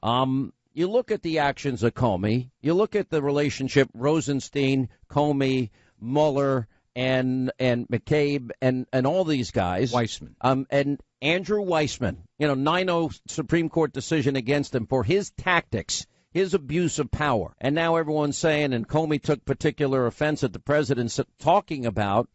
you look at the actions of Comey, you look at the relationship Rosenstein, Comey, Mueller, and McCabe, and all these guys. Weissman. And Andrew Weissman, 9-0 Supreme Court decision against him for his tactics, his abuse of power. And now everyone's saying, and Comey took particular offense at the president's talking about,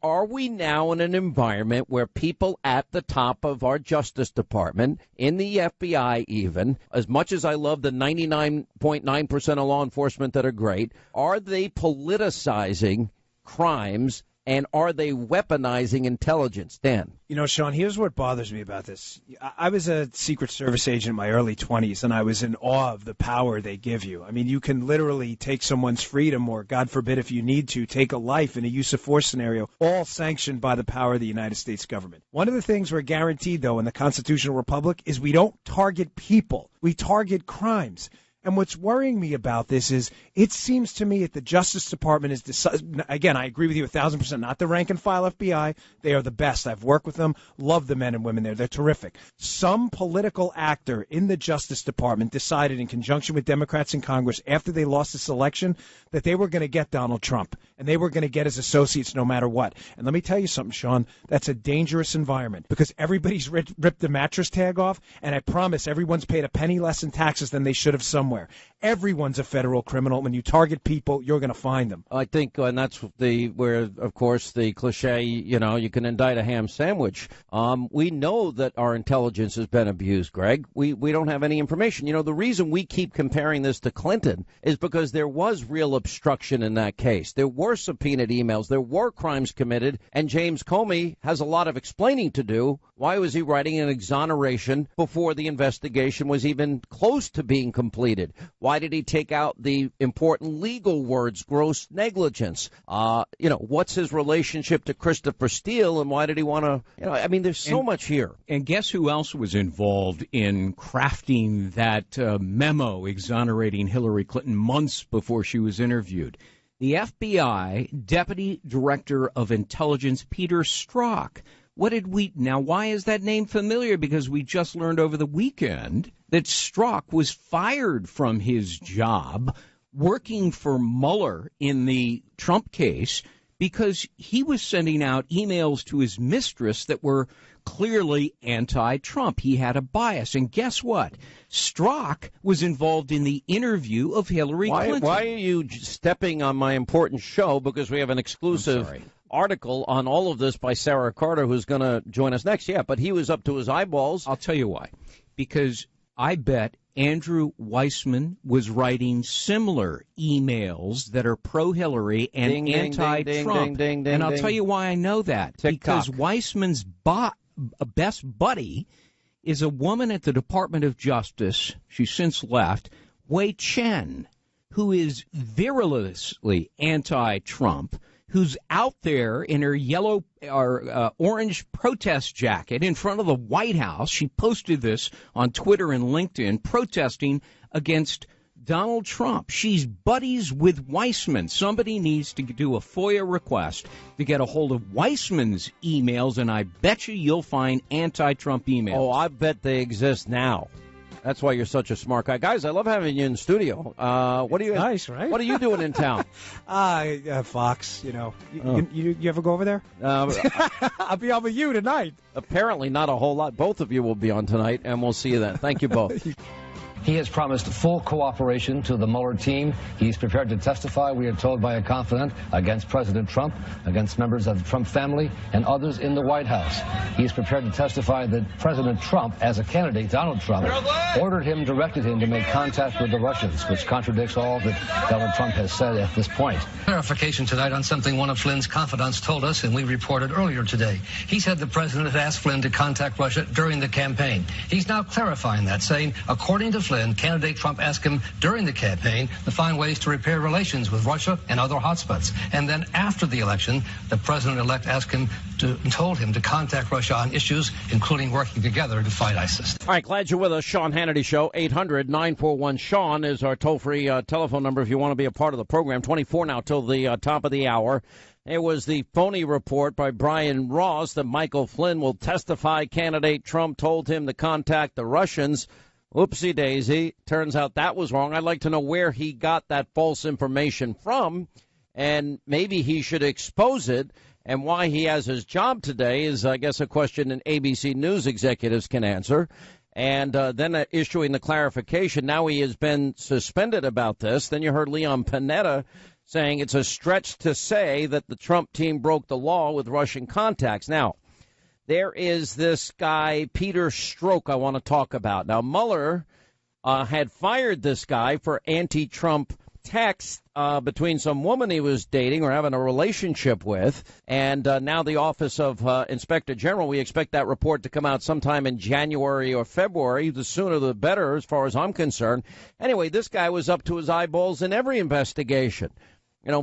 are we now in an environment where people at the top of our Justice Department, in the FBI even, as much as I love the 99.9% of law enforcement that are great, are they politicizing crimes? And are they weaponizing intelligence? Dan? Sean, here's what bothers me about this. I was a Secret Service agent in my early 20s, and I was in awe of the power they give you. I mean, you can literally take someone's freedom, or, God forbid, if you need to, take a life in a use of force scenario, all sanctioned by the power of the United States government. One of the things we're guaranteed, though, in the constitutional republic is we don't target people. We target crimes. And what's worrying me about this is it seems to me that the Justice Department is, again, I agree with you 1,000%, not the rank and file FBI. They are the best. I've worked with them, love the men and women there. They're terrific. Some political actor in the Justice Department decided in conjunction with Democrats in Congress after they lost this election that they were going to get Donald Trump and they were going to get his associates no matter what. And let me tell you something, Sean, that's a dangerous environment because everybody's ripped the mattress tag off, and I promise everyone's paid a penny less in taxes than they should have somewhere. Everyone's a federal criminal. When you target people, you're going to find them. I think, and that's where, of course, the cliche, you can indict a ham sandwich. We know that our intelligence has been abused, Greg. We don't have any information. The reason we keep comparing this to Clinton is because there was real obstruction in that case. There were subpoenaed emails. There were crimes committed. And James Comey has a lot of explaining to do. Why was he writing an exoneration before the investigation was even close to being completed? Why did he take out the important legal words, gross negligence? What's his relationship to Christopher Steele, and why did he want to, there's so much here. And guess who else was involved in crafting that memo exonerating Hillary Clinton months before she was interviewed? The FBI Deputy Director of Intelligence, Peter Strzok. Why is that name familiar? Because we just learned over the weekend that Strzok was fired from his job working for Mueller in the Trump case because he was sending out emails to his mistress that were clearly anti-Trump. He had a bias. And guess what? Strzok was involved in the interview of Hillary Clinton. Why are you stepping on my important show? Because we have an exclusive article on all of this by Sarah Carter, who's going to join us next. Yeah, but he was up to his eyeballs. I'll tell you why. Because I bet Andrew Weissman was writing similar emails that are pro-Hillary and anti-Trump. And I'll tell you why I know that. Because Weissman's best buddy is a woman at the Department of Justice, she's since left, Wei Chen, who is virulently anti-Trump, who's out there in her yellow or orange protest jacket in front of the White House. She posted this on Twitter and LinkedIn, protesting against Donald Trump. She's buddies with Weissman. Somebody needs to do a FOIA request to get a hold of Weissman's emails, and I bet you'll find anti-Trump emails. Oh, I bet they exist now. That's why you're such a smart guy. Guys, I love having you in the studio. What are you? Nice, right? What are you doing in town? Fox, You ever go over there? I'll be on with you tonight. Apparently not a whole lot. Both of you will be on tonight, and we'll see you then. Thank you both. He has promised full cooperation to the Mueller team. He's prepared to testify, we are told by a confidant, against President Trump, against members of the Trump family, and others in the White House. He is prepared to testify that President Trump, as a candidate, Donald Trump, directed him to make contact with the Russians, which contradicts all that Donald Trump has said at this point. Clarification tonight on something one of Flynn's confidants told us, and we reported earlier today. He said the president had asked Flynn to contact Russia during the campaign. He's now clarifying that, saying, according to Flynn, candidate Trump asked him during the campaign to find ways to repair relations with Russia and other hotspots. And then after the election, the president-elect told him to contact Russia on issues, including working together to fight ISIS. All right, glad you're with us. Sean Hannity Show, 800-941-SEAN is our toll-free telephone number if you want to be a part of the program. 24 now till the top of the hour. It was the phony report by Brian Ross that Michael Flynn will testify. Candidate Trump told him to contact the Russians. Oopsie daisy. Turns out that was wrong. I'd like to know where he got that false information from, and maybe he should expose it. And why he has his job today is, I guess, a question an ABC News executives can answer. And then issuing the clarification. Now he has been suspended about this. Then you heard Leon Panetta saying it's a stretch to say that the Trump team broke the law with Russian contacts. Now, there is this guy, Peter Strzok, I want to talk about. Now, Mueller had fired this guy for anti-Trump text between some woman he was dating or having a relationship with. And now the Office of Inspector General, we expect that report to come out sometime in January or February. The sooner the better, as far as I'm concerned. Anyway, this guy was up to his eyeballs in every investigation.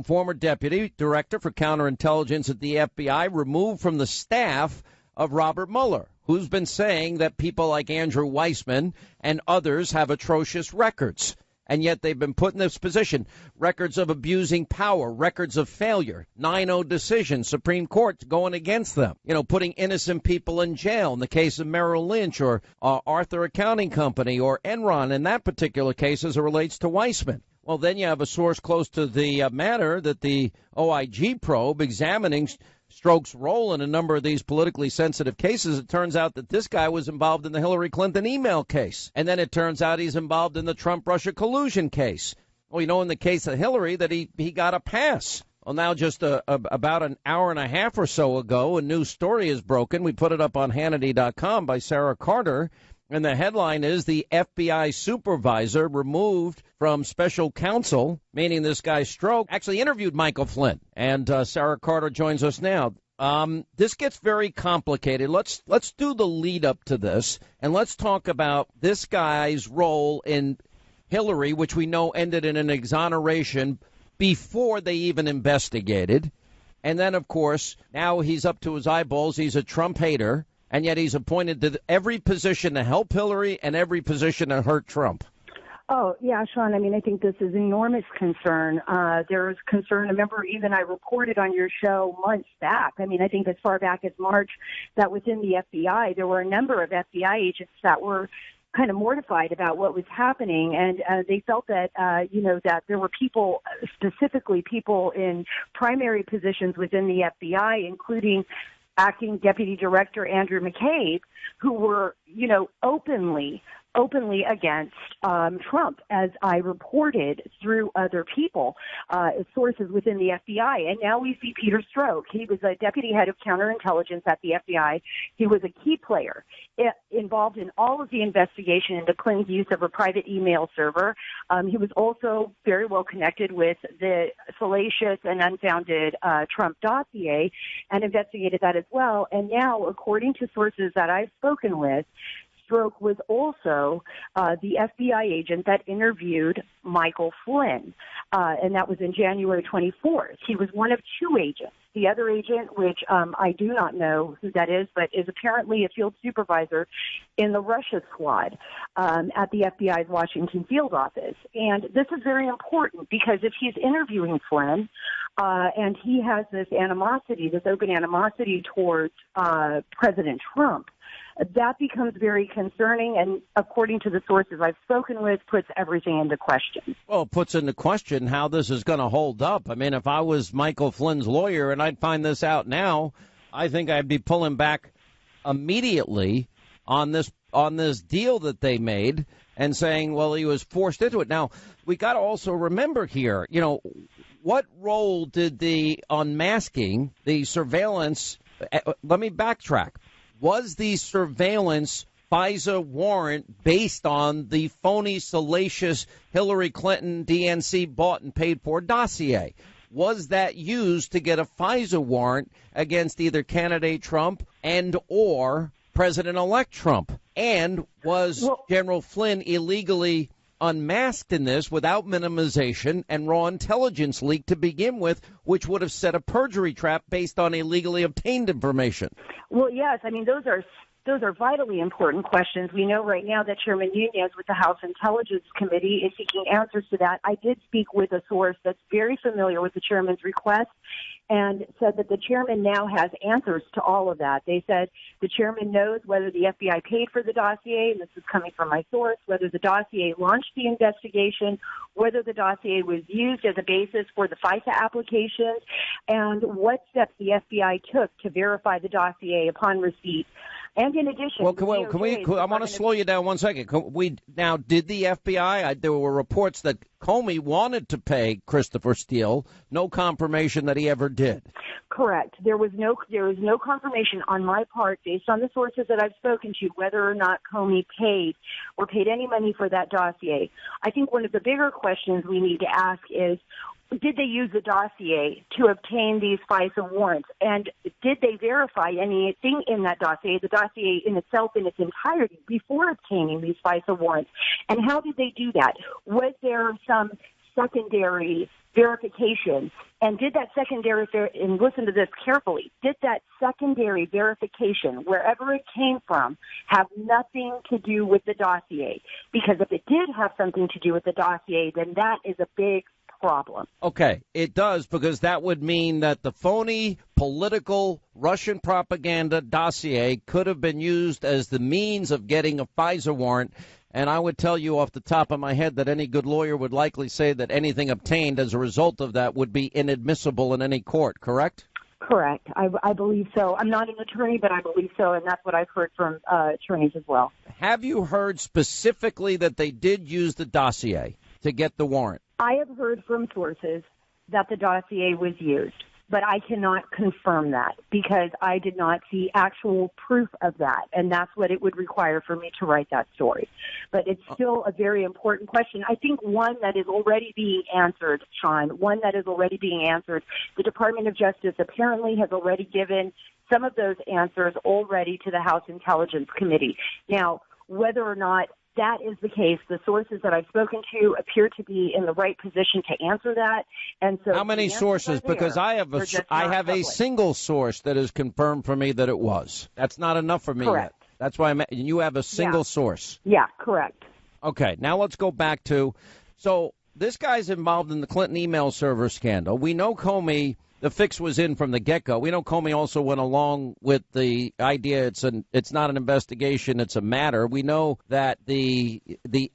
Former deputy director for counterintelligence at the FBI, removed from the staff of Robert Mueller, who's been saying that people like Andrew Weissman and others have atrocious records. And yet they've been put in this position. Records of abusing power, records of failure, 9-0 decisions, Supreme Court going against them, putting innocent people in jail in the case of Merrill Lynch or Arthur Accounting Company or Enron in that particular case as it relates to Weissman. Well, then you have a source close to the matter that the OIG probe examining Strzok's role in a number of these politically sensitive cases. It turns out that this guy was involved in the Hillary Clinton email case. And then it turns out he's involved in the Trump-Russia collusion case. Well, in the case of Hillary that he got a pass. Well, now just about an hour and a half or so ago, a new story is broken. We put it up on Hannity.com by Sarah Carter. And the headline is the FBI supervisor removed from special counsel, meaning this guy Strzok actually interviewed Michael Flynn. And Sarah Carter joins us now. This gets very complicated. Let's do the lead up to this, and let's talk about this guy's role in Hillary, which we know ended in an exoneration before they even investigated. And then, of course, now he's up to his eyeballs. He's a Trump hater. And yet he's appointed to every position to help Hillary and every position to hurt Trump. Oh, yeah, Sean. I think this is enormous concern. There's concern. Remember, even I reported on your show months back. I think as far back as March, that within the FBI, there were a number of FBI agents that were kind of mortified about what was happening. And they felt that, that there were people, specifically people in primary positions within the FBI, including Acting Deputy Director Andrew McCabe, who were, openly against Trump, as I reported through other people, sources within the FBI. And now we see Peter Strzok. He was a deputy head of counterintelligence at the FBI. He was a key player involved in all of the investigation into Clinton's use of a private email server. He was also very well connected with the salacious and unfounded Trump dossier and investigated that as well. And now, according to sources that I've spoken with, Strzok was also the FBI agent that interviewed Michael Flynn, and that was in January 24th. He was one of two agents The other agent, which I do not know who that is, but is apparently a field supervisor in the Russia squad at the FBI's Washington field office. And this is very important because if he's interviewing Flynn and he has this animosity, this open animosity towards President Trump, that becomes very concerning and, according to the sources I've spoken with, puts everything into question. Well, it puts into question how this is going to hold up. I mean, if I was Michael Flynn's lawyer and I'd find this out now, I think I'd be pulling back immediately on this deal that they made and saying, well, he was forced into it. Now, we got to also remember here, what role did the unmasking, the surveillance, let me backtrack. Was the surveillance FISA warrant based on the phony, salacious Hillary Clinton DNC bought and paid for dossier? Was that used to get a FISA warrant against either candidate Trump and or President-elect Trump? And was General Flynn illegally unmasked in this without minimization and raw intelligence leak to begin with, which would have set a perjury trap based on illegally obtained information? Well, yes. I mean, those are vitally important questions. We know right now that Chairman Nunes with the House Intelligence Committee is seeking answers to that. I did speak with a source that's very familiar with the chairman's request and said that the chairman now has answers to all of that. They said the chairman knows whether the FBI paid for the dossier, and this is coming from my source, whether the dossier launched the investigation, whether the dossier was used as a basis for the FISA applications, and what steps the FBI took to verify the dossier upon receipt. And in addition, I want to slow you down 1 second. Now, did the FBI? There were reports that Comey wanted to pay Christopher Steele. No confirmation that he ever did. Correct. There was no confirmation on my part, based on the sources that I've spoken to, whether or not Comey paid any money for that dossier. I think one of the bigger questions we need to ask is, did they use the dossier to obtain these FISA warrants? And did they verify anything in that dossier, the dossier in itself in its entirety, before obtaining these FISA warrants? And how did they do that? Was there some secondary verification? And did that secondary, and listen to this carefully, did that secondary verification, wherever it came from, have nothing to do with the dossier? Because if it did have something to do with the dossier, then that is a big problem. Okay, it does, because that would mean that the phony political Russian propaganda dossier could have been used as the means of getting a FISA warrant. And I would tell you off the top of my head that any good lawyer would likely say that anything obtained as a result of that would be inadmissible in any court, correct? Correct. I believe so. I'm not an attorney, but I believe so, and that's what I've heard from attorneys as well. Have you heard specifically that they did use the dossier to get the warrant? I have heard from sources that the dossier was used, but I cannot confirm that because I did not see actual proof of that, and that's what it would require for me to write that story. But it's still a very important question. I think one that is already being answered, Sean, The Department of Justice apparently has already given some of those answers already to the House Intelligence Committee. Now, whether or not that is the case, the sources that I've spoken to appear to be in the right position to answer that. And so, how many sources? Because I have a single source that has confirmed for me that it was. That's not enough for me yet. That's why you have a single source. Yeah, correct. Okay, now let's go back to, so this guy's involved in the Clinton email server scandal. We know Comey, the fix was in from the get-go. We know Comey also went along with the idea it's not an investigation, it's a matter. We know that the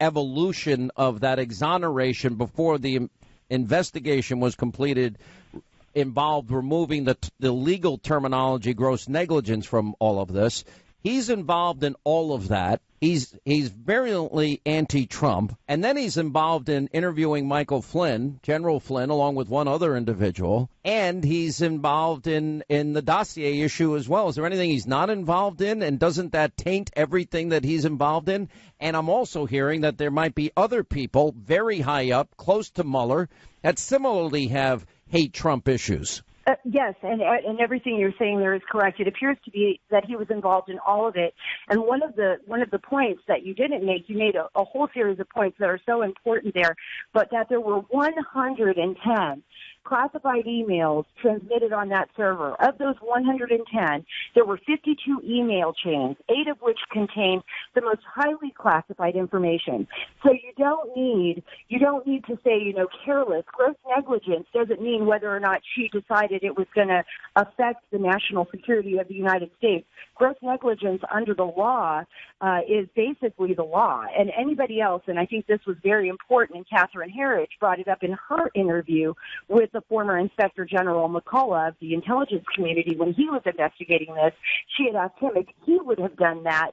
evolution of that exoneration before the investigation was completed involved removing the legal terminology gross negligence from all of this. He's involved in all of that. He's virulently anti-Trump, and then he's involved in interviewing Michael Flynn, General Flynn, along with one other individual, and he's involved in the dossier issue as well. Is there anything he's not involved in, and doesn't that taint everything that he's involved in? And I'm also hearing that there might be other people very high up, close to Mueller, that similarly have hate Trump issues. Yes, and everything you're saying there is correct. It appears to be that he was involved in all of it. And one of the points that you didn't make, you made a whole series of points that are so important there, but that there were 110 classified emails transmitted on that server. Of those 110, there were 52 email chains, 8 of which contained the most highly classified information. So you don't need to say, careless. Gross negligence doesn't mean whether or not she decided it was going to affect the national security of the United States. Gross negligence under the law is basically the law. And anybody else, and I think this was very important, and Catherine Herridge brought it up in her interview with the former Inspector General McCullough of the intelligence community when he was investigating this. She had asked him if he would have done that,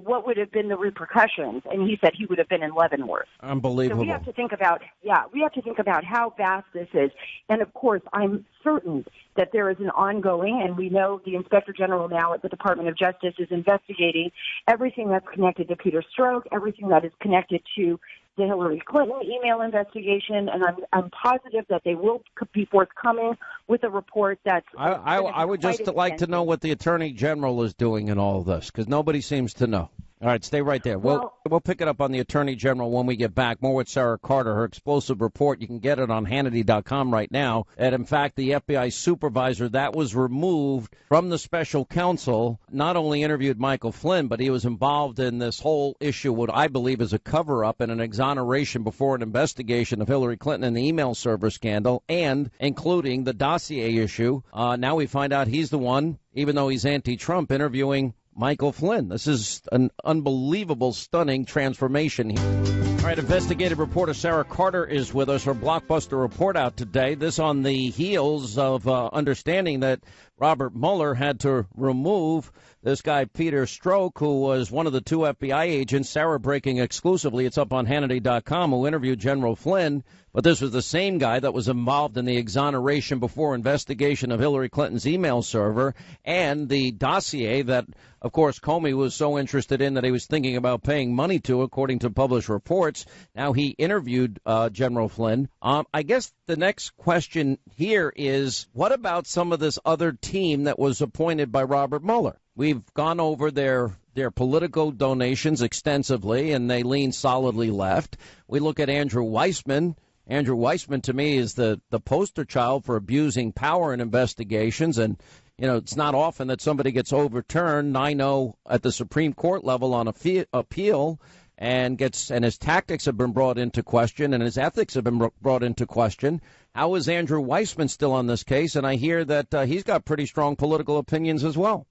what would have been the repercussions? And he said he would have been in Leavenworth. Unbelievable. So we have to think about how vast this is. And of course, I'm certain that there is an ongoing, and we know the Inspector General now at the Department of Justice is investigating everything that's connected to Peter Strzok, everything that is connected to the Hillary Clinton email investigation, and I'm positive that they will be forthcoming with a report that's... I would just like to know what the Attorney General is doing in all of this, because nobody seems to know. All right, stay right there. We'll pick it up on the Attorney General when we get back. More with Sarah Carter, her explosive report. You can get it on Hannity.com right now. And, in fact, the FBI supervisor that was removed from the special counsel not only interviewed Michael Flynn, but he was involved in this whole issue, what I believe is a cover-up and an exoneration before an investigation of Hillary Clinton and the email server scandal, and including the dossier issue. Now we find out he's the one, even though he's anti-Trump, interviewing Michael Flynn. This is an unbelievable, stunning transformation. All right, investigative reporter Sarah Carter is with us. Her blockbuster report out today. This on the heels of understanding that Robert Mueller had to remove this guy, Peter Strzok, who was one of the 2 FBI agents. Sarah breaking exclusively, it's up on Hannity.com, who interviewed General Flynn. But this was the same guy that was involved in the exoneration before investigation of Hillary Clinton's email server and the dossier that, of course, Comey was so interested in that he was thinking about paying money to, according to published reports. Now he interviewed General Flynn. I guess the next question here is, what about some of this other team that was appointed by Robert Mueller? We've gone over their political donations extensively, and they lean solidly left. We look at Andrew Weissman. Andrew Weissman, to me, is the poster child for abusing power in investigations. And, it's not often that somebody gets overturned 9-0 at the Supreme Court level on appeal and his tactics have been brought into question and his ethics have been brought into question. How is Andrew Weissman still on this case? And I hear that he's got pretty strong political opinions as well.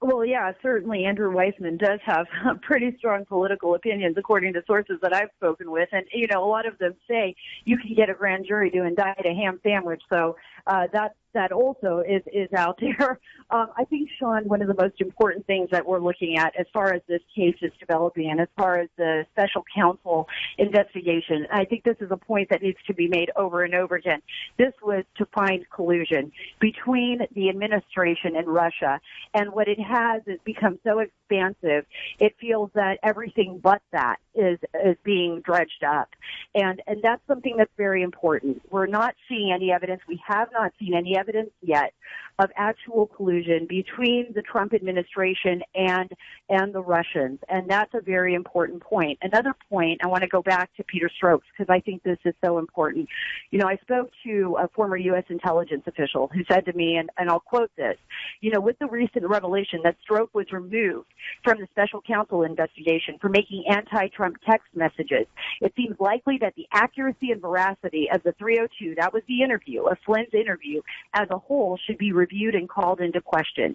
Well, yeah, certainly Andrew Weissman does have pretty strong political opinions, according to sources that I've spoken with. And, a lot of them say you can get a grand jury to indict a ham sandwich. So that also is out there. I think, Sean, one of the most important things that we're looking at as far as this case is developing and as far as the special counsel investigation, I think this is a point that needs to be made over and over again. This was to find collusion between the administration and Russia. And what it has is become so expansive, it feels that everything but that is being dredged up. And that's something that's very important. We're not seeing any evidence. We have not seen any evidence yet of actual collusion between the Trump administration and the Russians. And that's a very important point. Another point, I want to go back to Peter Strzok because I think this is so important. I spoke to a former U.S. intelligence official who said to me, and I'll quote this, with the recent revelation that Strzok was removed from the special counsel investigation for making anti-Trump text messages, it seems likely that the accuracy and veracity of the 302, that was the interview, of Flynn's interview, as a whole should be reviewed and called into question.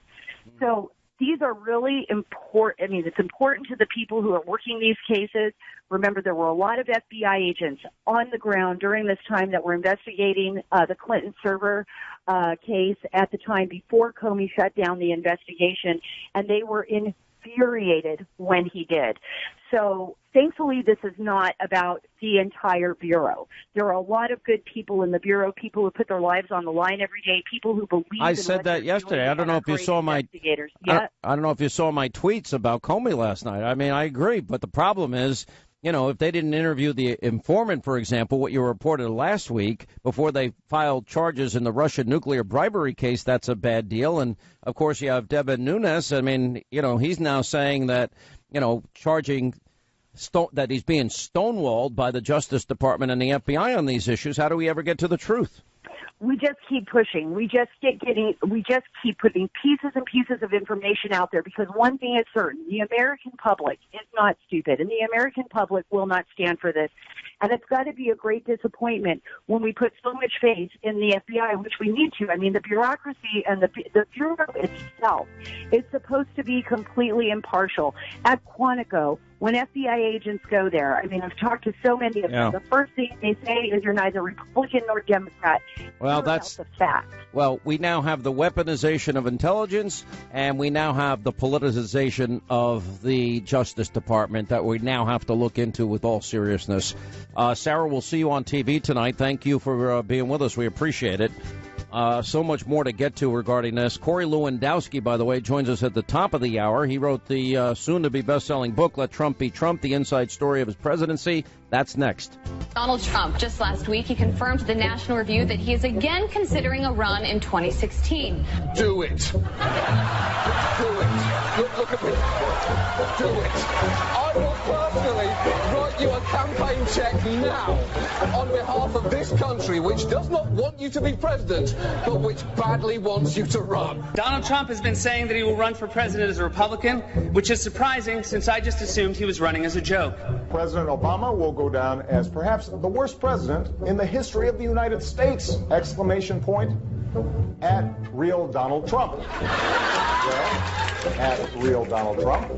So these are really important. I mean, it's important to the people who are working these cases. Remember, there were a lot of FBI agents on the ground during this time that were investigating the Clinton server case at the time before Comey shut down the investigation, and they were infuriated when he did. So thankfully, this is not about the entire Bureau. There are a lot of good people in the Bureau, people who put their lives on the line every day, people who believe I said that yesterday. I don't know if you saw my I don't know if you saw my tweets about Comey last night. I mean, I agree, but the problem is, if they didn't interview the informant, for example, what you reported last week, before they filed charges in the Russian nuclear bribery case, that's a bad deal. And, of course, you have Devin Nunes. I mean, he's now saying that, charging that he's being stonewalled by the Justice Department and the FBI on these issues. How do we ever get to the truth? we just keep pushing. We just keep putting pieces and pieces of information out there, because one thing is certain: the American public is not stupid, and the American public will not stand for this. And it's got to be a great disappointment when we put so much faith in the FBI, which we need to. I mean, the bureaucracy and the Bureau itself is supposed to be completely impartial. At Quantico, when FBI agents go there, I mean, I've talked to so many of them. The first thing they say is you're neither Republican nor Democrat. Well, that's the fact. Well, we now have the weaponization of intelligence, and we now have the politicization of the Justice Department that we now have to look into with all seriousness. Sarah, we'll see you on TV tonight. Thank you for being with us. We appreciate it. So much more to get to regarding this. Corey Lewandowski, by the way, joins us at the top of the hour. He wrote the soon-to-be best-selling book, Let Trump Be Trump, the inside story of his presidency. That's next. Donald Trump, just last week, he confirmed to the National Review that he is again considering a run in 2016. Do it. Do it. Look at me. Do it. I will personally write you a campaign check now on behalf of this country, which does not want you to be president, but which badly wants you to run. Donald Trump has been saying that he will run for president as a Republican, which is surprising since I just assumed he was running as a joke. President Obama will go down as perhaps the worst president in the history of the United States! Exclamation point. At real Donald Trump. Well, at real Donald Trump.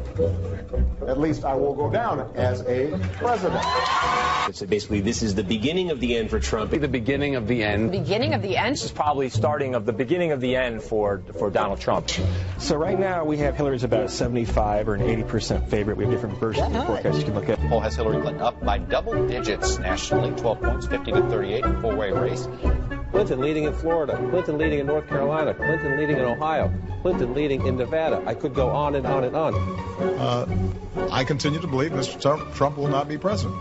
At least I will go down as a president. So basically, this is the beginning of the end for Trump. The beginning of the end. Beginning of the end? This is probably starting of the beginning of the end for Donald Trump. So right now we have Hillary's about a 75 or an 80% favorite. We have different versions of the forecast you can look at. The poll has Hillary Clinton up by double digits nationally, 12 points, 50 to 38, a four-way race. Clinton leading in Florida, Clinton leading in North Carolina, Clinton leading in Ohio, Clinton leading in Nevada. I could go on and on and on. I continue to believe Mr. Trump will not be president.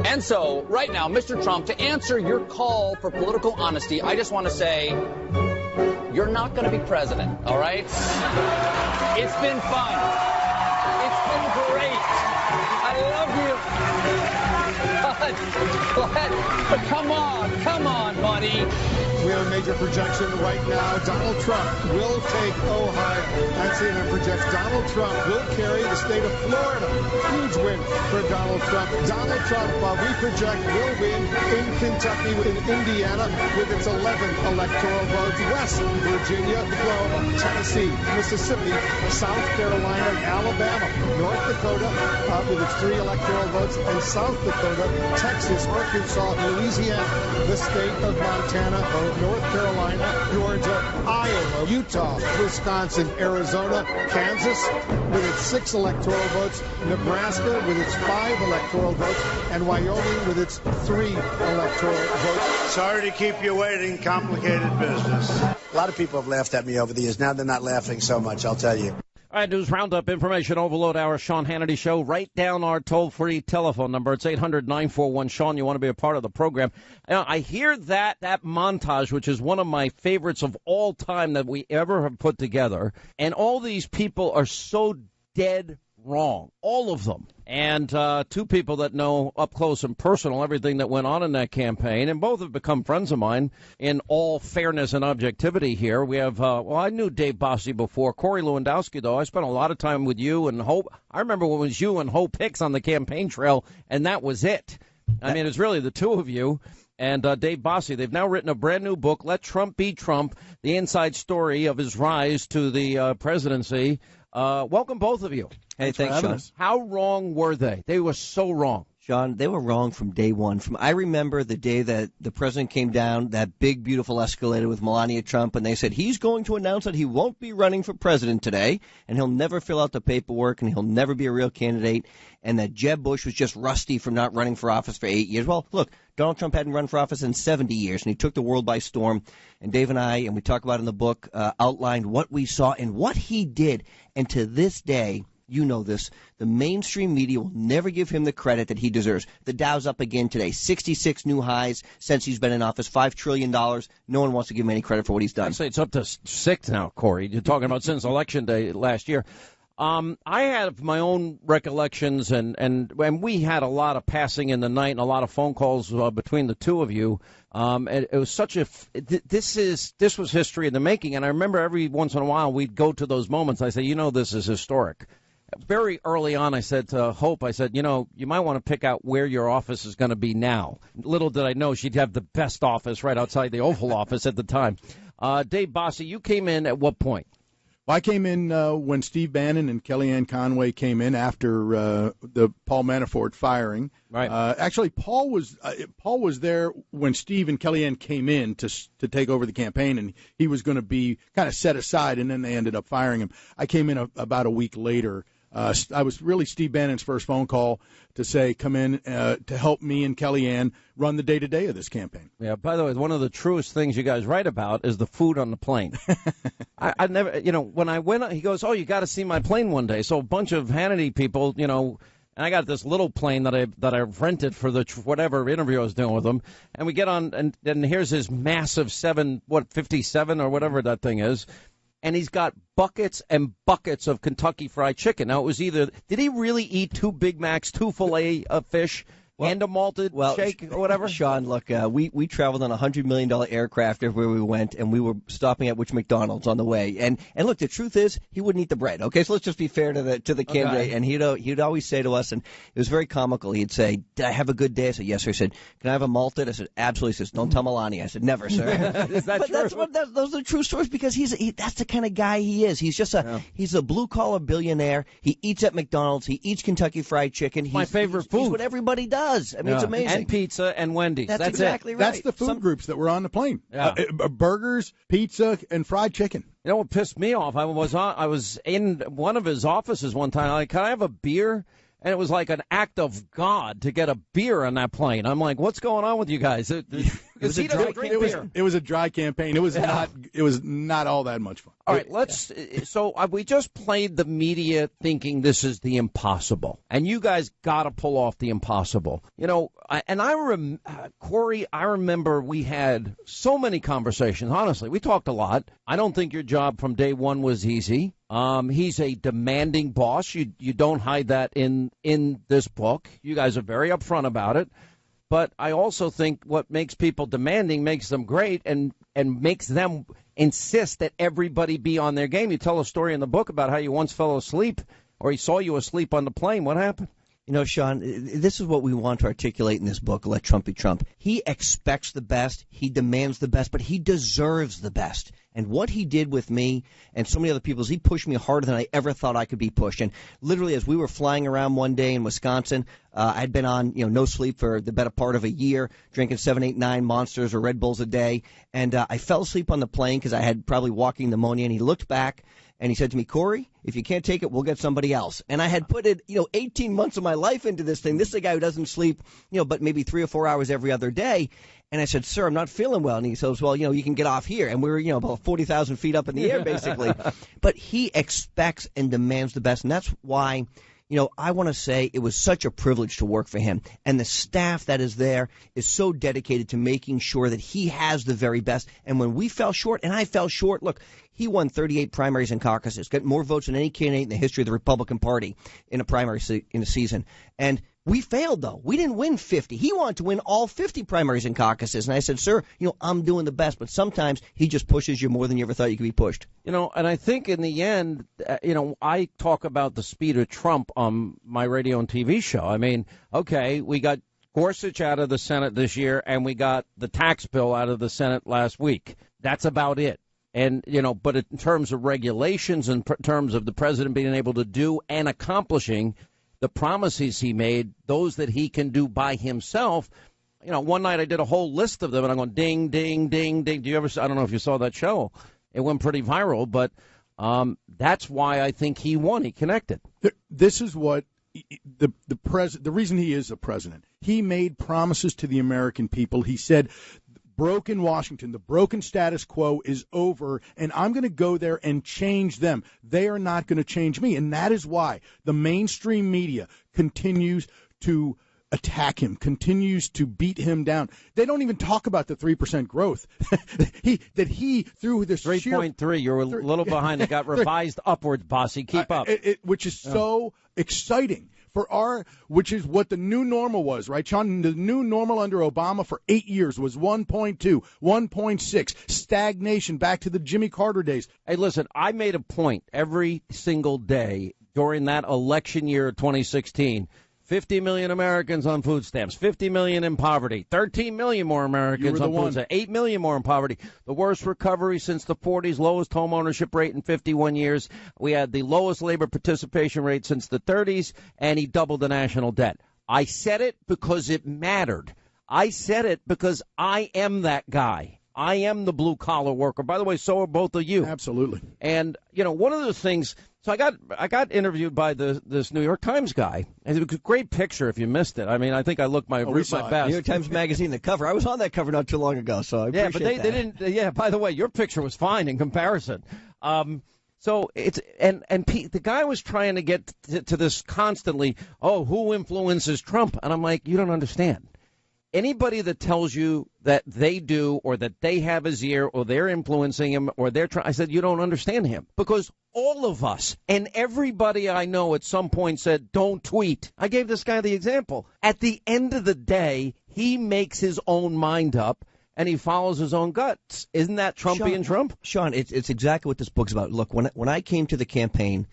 And so, right now, Mr. Trump, to answer your call for political honesty, I just want to say, you're not going to be president, all right? It's been fun. It's been great. I love you. But come on, buddy. We have a major projection right now. Donald Trump will take Ohio. That's CNN projects Donald Trump will carry the state of Florida. Huge win for Donald Trump. Donald Trump, we project, will win in Kentucky, in Indiana, with its 11 electoral votes. West Virginia, Oklahoma, Tennessee, Mississippi, South Carolina, Alabama, North Dakota, with its 3 electoral votes, and South Dakota, Texas, Arkansas, Louisiana, the state of Montana, North Carolina, Georgia, Iowa, Utah, Wisconsin, Arizona, Kansas with its 6 electoral votes, Nebraska with its 5 electoral votes, and Wyoming with its 3 electoral votes. Sorry to keep you waiting. Complicated business. A lot of people have laughed at me over the years. Now they're not laughing so much, I'll tell you. All right, News Roundup, Information Overload Hour, Sean Hannity Show. Write down our toll-free telephone number. It's 800-941-SEAN. You want to be a part of the program. Now, I hear that montage, which is one of my favorites of all time that we ever have put together, and all these people are so dead wrong, all of them. And 2 people that know up close and personal everything that went on in that campaign, and both have become friends of mine in all fairness and objectivity here. We have, I knew Dave Bossie before. Corey Lewandowski, though, I spent a lot of time with you and Hope. I remember when it was you and Hope Hicks on the campaign trail, and that was it. I mean, it's really the 2 of you. And Dave Bossie, they've now written a brand new book, Let Trump Be Trump, the inside story of his rise to the presidency. Welcome, both of you. Hey, thanks, Sean. How wrong were they? They were so wrong. Sean, they were wrong from day one. I remember the day that the president came down, that big, beautiful escalator with Melania Trump, and they said he's going to announce that he won't be running for president today, and he'll never fill out the paperwork, and he'll never be a real candidate, and that Jeb Bush was just rusty from not running for office for 8 years. Well, look, Donald Trump hadn't run for office in 70 years, and he took the world by storm. And Dave and I, and we talk about it in the book, outlined what we saw and what he did. And to this day, you know this, the mainstream media will never give him the credit that he deserves. The Dow's up again today, 66 new highs since he's been in office, $5 trillion. No one wants to give him any credit for what he's done. I'd say it's up to 6 now, Corey. You're talking about since Election Day last year. I have my own recollections, and we had a lot of passing in the night and a lot of phone calls between the two of you. It was such a this was history in the making, and I remember every once in a while we'd go to those moments. I say, this is historic. Very early on, I said to Hope, I said, you might want to pick out where your office is going to be now. Little did I know she'd have the best office right outside the Oval Office at the time. Dave Bossie, you came in at what point? Well, I came in when Steve Bannon and Kellyanne Conway came in after the Paul Manafort firing. Right. Actually, Paul was there when Steve and Kellyanne came in to take over the campaign, and he was going to be kind of set aside, and then they ended up firing him. I came in about a week later. I was really Steve Bannon's first phone call to say, come in to help me and Kellyanne run the day-to-day of this campaign. Yeah, by the way, one of the truest things you guys write about is the food on the plane. I never, when I went, he goes, you got to see my plane one day. So a bunch of Hannity people, and I got this little plane that I rented for the whatever interview I was doing with him. And we get on, and then here's his massive 57 or whatever that thing is. And he's got buckets and buckets of Kentucky Fried Chicken. Now, it was either, did he really eat 2 Big Macs, 2 filet of fish, and a malted shake or whatever? Sean, look, we traveled on a $100 million aircraft everywhere we went, and we were stopping at which McDonald's on the way. And look, the truth is, he wouldn't eat the bread. Okay, so let's just be fair to the candidate. Okay. And he'd always say to us, and it was very comical. He'd say, "Did I have a good day?" I said, "Yes, sir." He said, "Can I have a malted?" I said, "Absolutely." He says, "Don't tell Melania." I said, "Never, sir." Is that true? Those are the true stories because that's the kind of guy he is. He's just he's a blue collar billionaire. He eats at McDonald's. He eats Kentucky Fried Chicken. My favorite food. He's what everybody does. I mean, it's amazing. And pizza and Wendy's. That's exactly it. right. That's the food groups that were on the plane. Yeah. Burgers, pizza, and fried chicken. You know what pissed me off? I was in one of his offices one time. Like, can I have a beer? And it was like an act of God to get a beer on that plane. I'm like, what's going on with you guys? It was a dry campaign. It was not all that much fun. All right, so we just played the media thinking this is the impossible, and you guys got to pull off the impossible. Corey, I remember we had so many conversations. Honestly, we talked a lot. I don't think your job from day one was easy. He's a demanding boss. You don't hide that in this book. You guys are very upfront about it. But I also think what makes people demanding makes them great and makes them insist that everybody be on their game. You tell a story in the book about how you once fell asleep, or he saw you asleep on the plane. What happened? Sean, this is what we want to articulate in this book, Let Trump Be Trump. He expects the best, he demands the best, but he deserves the best. And what he did with me and so many other people is he pushed me harder than I ever thought I could be pushed. And literally, as we were flying around one day in Wisconsin, I'd been on no sleep for the better part of a year, drinking 7, 8, 9 Monsters or Red Bulls a day. And I fell asleep on the plane because I had probably walking pneumonia. And he looked back and he said to me, "Corey, if you can't take it, we'll get somebody else." And I had put 18 months of my life into this thing. This is a guy who doesn't sleep, but maybe 3 or 4 hours every other day. And I said, "Sir, I'm not feeling well." And he says, "Well, you can get off here." And we were, about 40,000 feet up in the air, basically. But he expects and demands the best. And that's why, I want to say it was such a privilege to work for him. And the staff that is there is so dedicated to making sure that he has the very best. And when we fell short, and I fell short, look, he won 38 primaries and caucuses, got more votes than any candidate in the history of the Republican Party in a primary in a season. And we failed, though. We didn't win 50. He wanted to win all 50 primaries and caucuses. And I said, "Sir, I'm doing the best." But sometimes he just pushes you more than you ever thought you could be pushed. And I think in the end, I talk about the speed of Trump on my radio and TV show. I mean, okay, we got Gorsuch out of the Senate this year, and we got the tax bill out of the Senate last week. That's about it. And, but in terms of regulations and terms of the president being able to do and accomplishing the promises he made, those that he can do by himself. One night I did a whole list of them, and I'm going ding, ding, ding, ding. I don't know if you saw that show. It went pretty viral, but that's why I think he won. He connected. This is what the reason he is a president. He made promises to the American people. He said, broken Washington, the broken status quo is over, and I'm going to go there and change them. They are not going to change me, and that is why the mainstream media continues to attack him, continues to beat him down. They don't even talk about the 3% growth. he through this 3.3. You're a little behind. It got revised upwards, Bossy. Keep up. Which is so exciting for which is what the new normal was, right, Sean? The new normal under Obama for 8 years was 1.2, 1.6, stagnation back to the Jimmy Carter days. Hey, listen, I made a point every single day during that election year of 2016. 50 million Americans on food stamps, 50 million in poverty, 13 million more Americans on food stamps, 8 million more in poverty. The worst recovery since the 40s, lowest home ownership rate in 51 years. We had the lowest labor participation rate since the 30s, and he doubled the national debt. I said it because it mattered. I said it because I am that guy. I am the blue-collar worker. By the way, so are both of you. Absolutely. And, one of the things – so I got interviewed by this New York Times guy. And it was a great picture if you missed it. I mean, I think I looked my best. New York Times Magazine, the cover. I was on that cover not too long ago, so I appreciate that. Yeah, but they didn't. Yeah, by the way, your picture was fine in comparison. So it's and the guy was trying to get to this constantly. Oh, who influences Trump? And I'm like, you don't understand. Anybody that tells you that they do or that they have his ear or they're influencing him or they're trying, I said, you don't understand him, because all of us and everybody I know at some point said, don't tweet. I gave this guy the example. At the end of the day, he makes his own mind up and he follows his own guts. Isn't that Trump being Trump? Sean, it's exactly what this book's about. Look, when I came to the campaign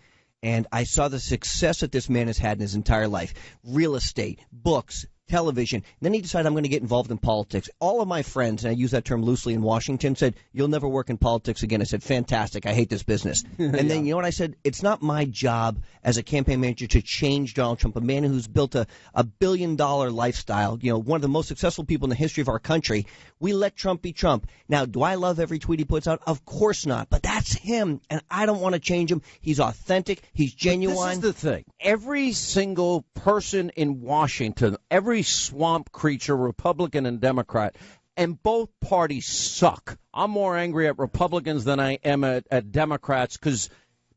and I saw the success that this man has had in his entire life, real estate, books, television. Then he decided, I'm going to get involved in politics. All of my friends, and I use that term loosely in Washington, said, you'll never work in politics again. I said, fantastic. I hate this business. And then, you know what I said? It's not my job as a campaign manager to change Donald Trump, a man who's built a $1 billion lifestyle, one of the most successful people in the history of our country. We let Trump be Trump. Now, do I love every tweet he puts out? Of course not. But that's him, and I don't want to change him. He's authentic. He's genuine. But this is the thing. Every single person in Washington, every swamp creature, Republican and Democrat, and both parties suck. I'm more angry at Republicans than I am at Democrats, because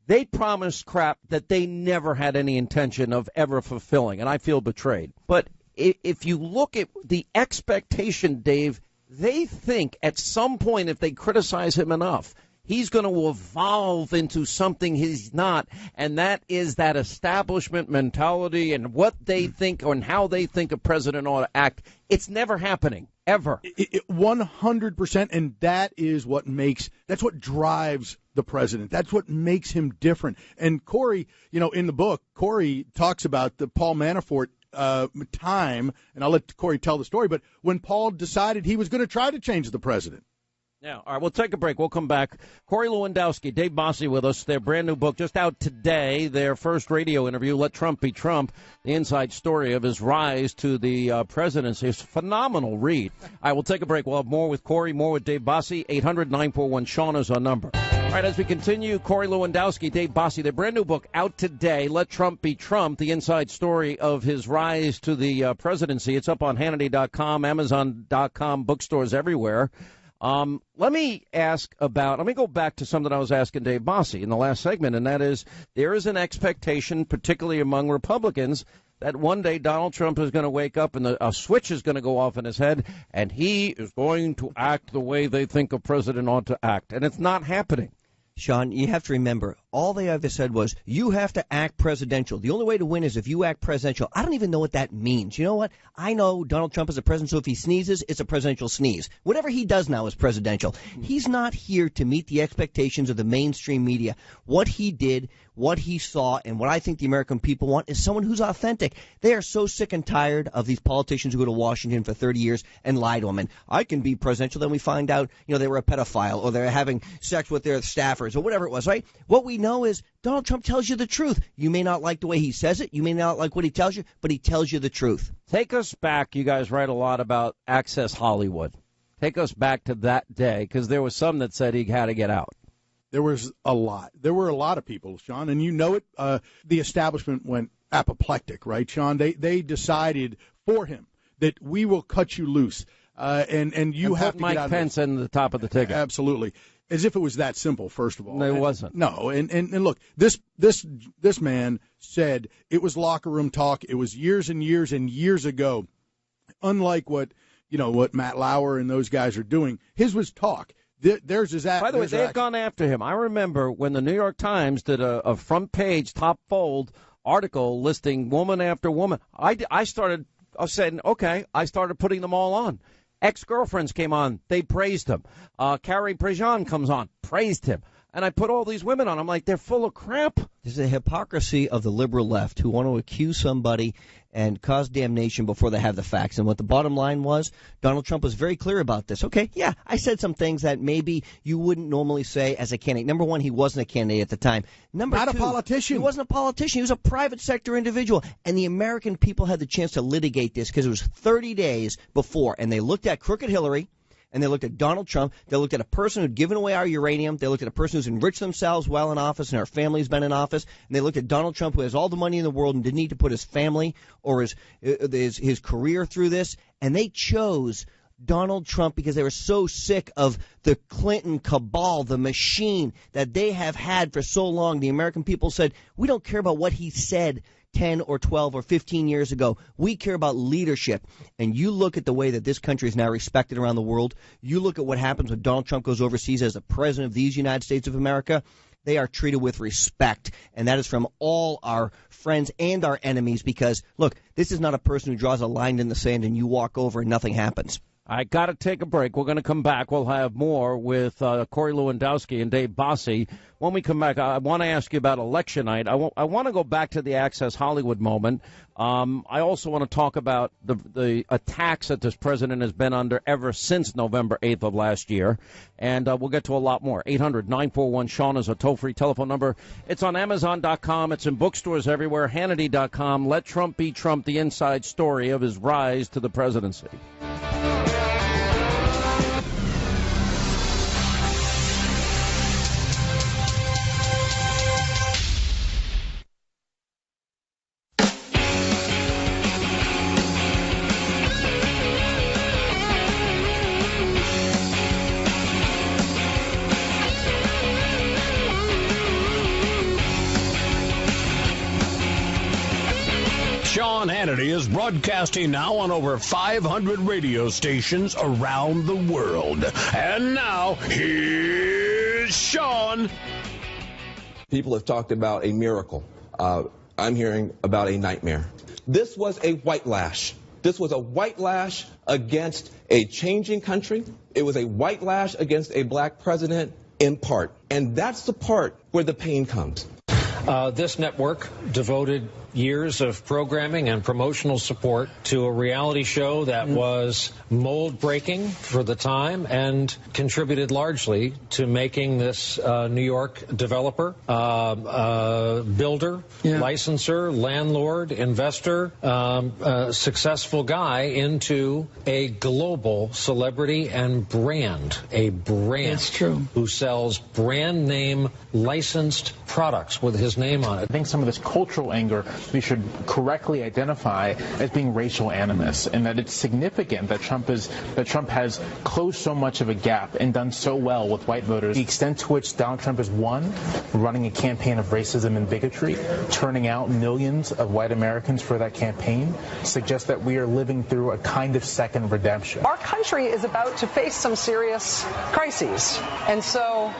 they promised crap that they never had any intention of ever fulfilling, and I feel betrayed. But if you look at the expectation, Dave, they think at some point, if they criticize him enough, he's going to evolve into something he's not, and that is that establishment mentality and what they think and how they think a president ought to act. It's never happening, ever. 100%, and that's what drives the president. That's what makes him different. And Corey, in the book, Corey talks about the Paul Manafort time, and I'll let Corey tell the story, but when Paul decided he was going to try to change the president. Now, all right, we'll take a break. We'll come back. Corey Lewandowski, Dave Bossy with us. Their brand new book just out today. Their first radio interview, Let Trump Be Trump, the inside story of his rise to the presidency. It's a phenomenal read. All right, we'll take a break. We'll have more with Corey, more with Dave Bossy. 800-941-SEAN is our number. All right, as we continue, Corey Lewandowski, Dave Bossy, their brand new book out today, Let Trump Be Trump, the inside story of his rise to the presidency. It's up on Hannity.com, Amazon.com, bookstores everywhere. Let me go back to something I was asking Dave Bossy in the last segment, and that is there is an expectation, particularly among Republicans, that one day Donald Trump is going to wake up and a switch is going to go off in his head, and he is going to act the way they think a president ought to act. And it's not happening. Sean, you have to remember, all they ever said was, you have to act presidential. The only way to win is if you act presidential. I don't even know what that means. You know what? I know Donald Trump is a president, so if he sneezes, it's a presidential sneeze. Whatever he does now is presidential. He's not here to meet the expectations of the mainstream media. What he did, what he saw, and what I think the American people want is someone who's authentic. They are so sick and tired of these politicians who go to Washington for 30 years and lie to them. And I can be presidential, then we find out, they were a pedophile or they're having sex with their staffers or whatever it was, right? What we know is Donald Trump tells you the truth. You may not like the way he says it. You may not like what he tells you, but he tells you the truth. Take us back. You guys write a lot about Access Hollywood. Take us back to that day, because there was some that said he had to get out. There was a lot. There were a lot of people, Sean, and you know it. The establishment went apoplectic, right, Sean? They decided for him that we will cut you loose, and you have to Mike get out Pence in the top of the ticket. Absolutely. As if it was that simple, first of all. No, it wasn't. No, and look, this man said it was locker room talk. It was years and years and years ago. Unlike what Matt Lauer and those guys are doing, his was talk. Theirs is By the way, they've gone after him. I remember when the New York Times did a front page, top fold article listing woman after woman. I started saying, okay, I started putting them all on. Ex-girlfriends came on. They praised him. Carrie Prejean comes on, praised him. And I put all these women on. I'm like, they're full of crap. There's a hypocrisy of the liberal left who want to accuse somebody and cause damnation before they have the facts. And what the bottom line was, Donald Trump was very clear about this. Okay, yeah, I said some things that maybe you wouldn't normally say as a candidate. Number one, he wasn't a candidate at the time. Number two, not a politician. He wasn't a politician. He was a private sector individual. And the American people had the chance to litigate this because it was 30 days before. And they looked at crooked Hillary. And they looked at Donald Trump. They looked at a person who'd given away our uranium. They looked at a person who's enriched themselves while in office and our family's been in office. And they looked at Donald Trump, who has all the money in the world and didn't need to put his family or his career through this. And they chose Donald Trump because they were so sick of the Clinton cabal, the machine that they have had for so long. The American people said, we don't care about what he said 10 or 12 or 15 years ago. We care about leadership. And you look at the way that this country is now respected around the world. You look at what happens when Donald Trump goes overseas as the president of these United States of America. They are treated with respect. And that is from all our friends and our enemies because, look, this is not a person who draws a line in the sand and you walk over and nothing happens. I got to take a break. We're going to come back. We'll have more with Corey Lewandowski and Dave Bossie. When we come back, I want to ask you about election night. I want to go back to the Access Hollywood moment. I also want to talk about the attacks that this president has been under ever since November 8th of last year. And we'll get to a lot more. 800-941-SEAN is a toll-free telephone number. It's on Amazon.com. It's in bookstores everywhere. Hannity.com. Let Trump be Trump, the inside story of his rise to the presidency. Hannity is broadcasting now on over 500 radio stations around the world. And now, here's Sean. People have talked about a miracle. I'm hearing about a nightmare. This was a white lash. This was a white lash against a changing country. It was a white lash against a black president in part. And that's the part where the pain comes. This network devoted years of programming and promotional support to a reality show that was mold-breaking for the time and contributed largely to making this New York developer, builder, licensor, landlord, investor, successful guy into a global celebrity and brand, a brand. That's true. Who sells brand name licensed products with his name on it. I think some of this cultural anger we should correctly identify as being racial animus, and that it's significant that Trump has closed so much of a gap and done so well with white voters. The extent to which Donald Trump has won, running a campaign of racism and bigotry, turning out millions of white Americans for that campaign, suggests that we are living through a kind of second redemption. Our country is about to face some serious crises, and so,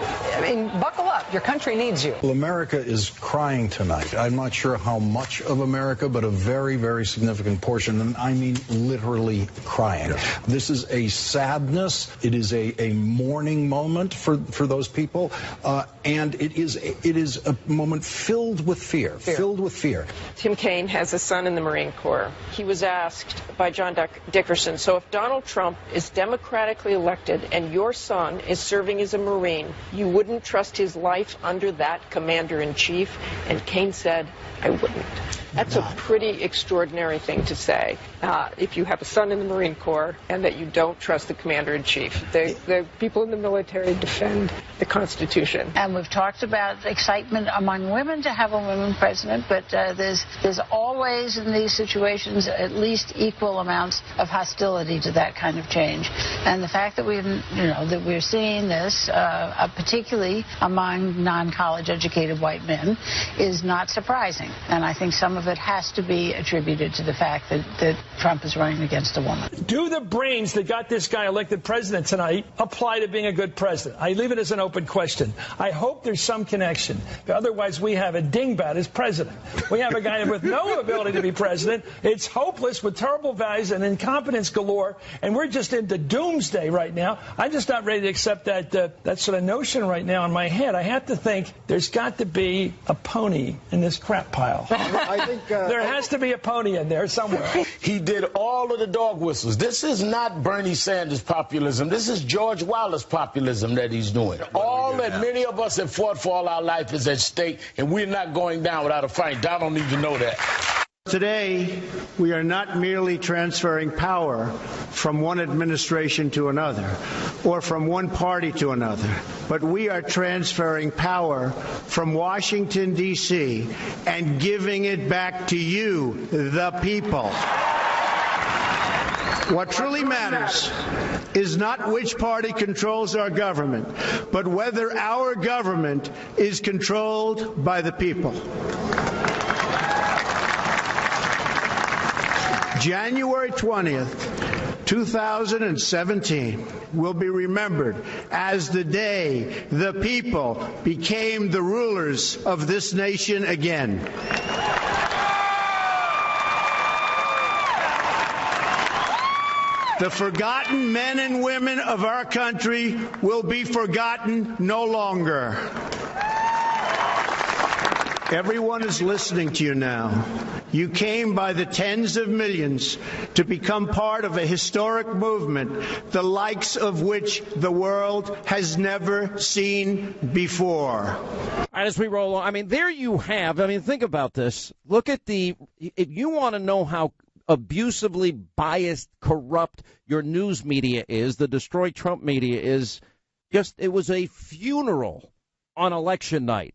buckle up. Your country needs you. Well, America is crying tonight. I'm not sure how much of America, but a very, very significant portion, and I mean literally crying. Yeah. This is a sadness. It is a mourning moment for those people, and it is a moment filled with fear. Filled with fear. Tim Kaine has a son in the Marine Corps. He was asked by John Dickerson, so if Donald Trump is democratically elected and your son is serving as a Marine, you wouldn't trust his life under that commander-in-chief? And Kaine said, I wouldn't. That's a pretty extraordinary thing to say if you have a son in the Marine Corps and that you don't trust the commander-in-chief. The people in the military defend the Constitution. And we've talked about excitement among women to have a woman president, but there's always in these situations at least equal amounts of hostility to that kind of change. And the fact that we're seeing this, particularly among non-college educated white men, is not surprising. And I think some of it has to be attributed to the fact that Trump is running against a woman. Do the brains that got this guy elected president tonight apply to being a good president? I leave it as an open question. I hope there's some connection. Otherwise, we have a dingbat as president. We have a guy with no ability to be president. It's hopeless with terrible values and incompetence galore, and we're just into doomsday right now. I'm just not ready to accept that sort of notion right now in my head. I have to think there's got to be a pony in this crap pile. I think there has to be a pony in there somewhere. He did all of the dog whistles. This is not Bernie Sanders populism. This is George Wallace populism that he's doing. All that many of us have fought for all our life is at stake, and we're not going down without a fight. Donald needs to know that. Today, we are not merely transferring power from one administration to another or from one party to another, but we are transferring power from Washington, D.C., and giving it back to you, the people. What truly matters is not which party controls our government, but whether our government is controlled by the people. January 20th, 2017 will be remembered as the day the people became the rulers of this nation again. The forgotten men and women of our country will be forgotten no longer. Everyone is listening to you now. You came by the tens of millions to become part of a historic movement, the likes of which the world has never seen before. All right, as we roll on, I mean, there you have, think about this. Look at if you want to know how abusively biased, corrupt your news media is, the Destroy Trump media is, it was a funeral on election night.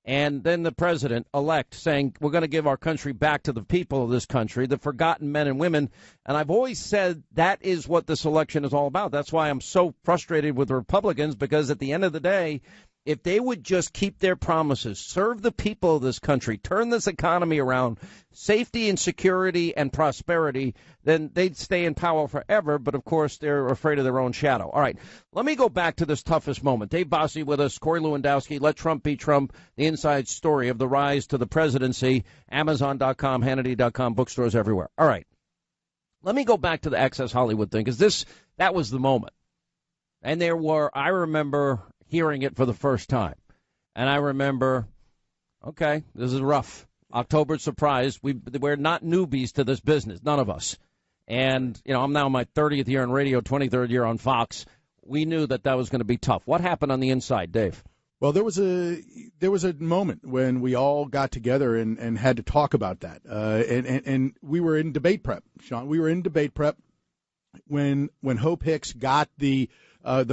And then the president-elect saying, we're going to give our country back to the people of this country, the forgotten men and women. And I've always said that is what this election is all about. That's why I'm so frustrated with the Republicans, because at the end of the day, if they would just keep their promises, serve the people of this country, turn this economy around, safety and security and prosperity, then they'd stay in power forever. But, of course, they're afraid of their own shadow. All right, let me go back to this toughest moment. Dave Bossie with us, Corey Lewandowski, Let Trump Be Trump, the inside story of the rise to the presidency, Amazon.com, Hannity.com, bookstores everywhere. All right, let me go back to the Access Hollywood thing, because that was the moment. And I remember hearing it for the first time. And I remember, okay, this is rough. October surprise. We're not newbies to this business, none of us. And, I'm now in my 30th year on radio, 23rd year on Fox. We knew that was going to be tough. What happened on the inside, Dave? Well, there was a moment when we all got together and had to talk about that. And we were in debate prep, Sean. We were in debate prep when Hope Hicks got the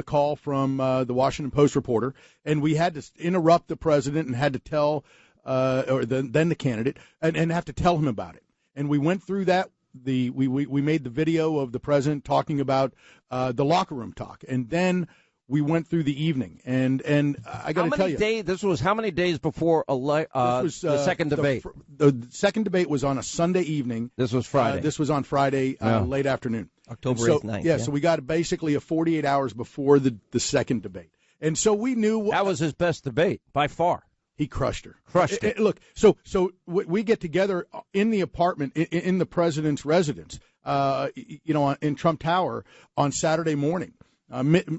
call from the Washington Post reporter, and we had to interrupt the president and had to tell then the candidate and have to tell him about it. And we went through that. We made the video of the president talking about the locker room talk, and then we went through the evening. And I got to tell you, this was how many days before the second debate? The second debate was on a Sunday evening. This was Friday. This was on Friday late afternoon. October 8th night. Yeah, so we got basically 48 hours before the second debate. And so we knew that was his best debate by far. He crushed her. Crushed it. Look, so we get together in the apartment in the president's residence, in Trump Tower on Saturday morning,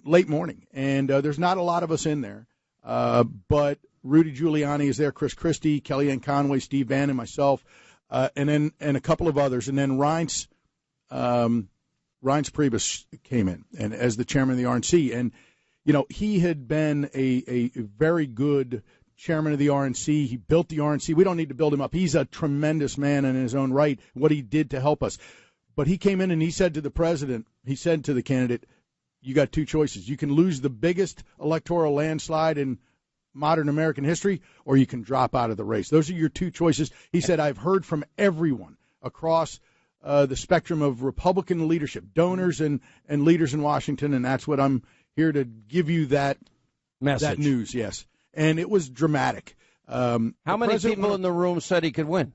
late morning, and there's not a lot of us in there, but Rudy Giuliani is there, Chris Christie, Kellyanne Conway, Steve Bannon, and myself, and a couple of others, and then Reince Priebus came in and as the chairman of the RNC, and he had been a very good chairman of the RNC. He built the RNC. We don't need to build him up. He's a tremendous man in his own right, what he did to help us. But he came in and he said to the president, he said to the candidate, you got two choices. You can lose the biggest electoral landslide in modern American history, or you can drop out of the race. Those are your two choices. He said, I've heard from everyone across the spectrum of Republican leadership, donors and leaders in Washington, and that's what I'm here to give you that message. That news, yes. And it was dramatic. How many people in the room said he could win?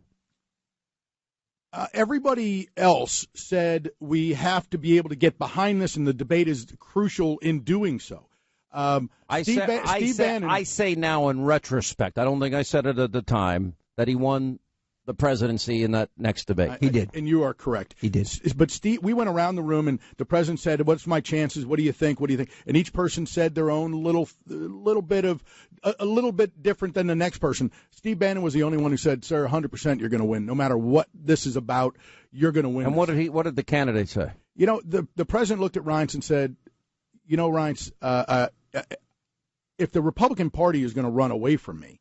Everybody else said we have to be able to get behind this, and the debate is crucial in doing so. I say now in retrospect, I don't think I said it at the time, that he won the presidency in that next debate. He did. And you are correct. He did. But Steve, we went around the room, and the president said, what's my chances? What do you think? What do you think? And each person said their own little bit different than the next person. Steve Bannon was the only one who said, sir, 100% you're going to win. No matter what this is about, you're going to win. And what did the candidate say? You know, the president looked at Reince and said, you know, Reince, if the Republican Party is going to run away from me,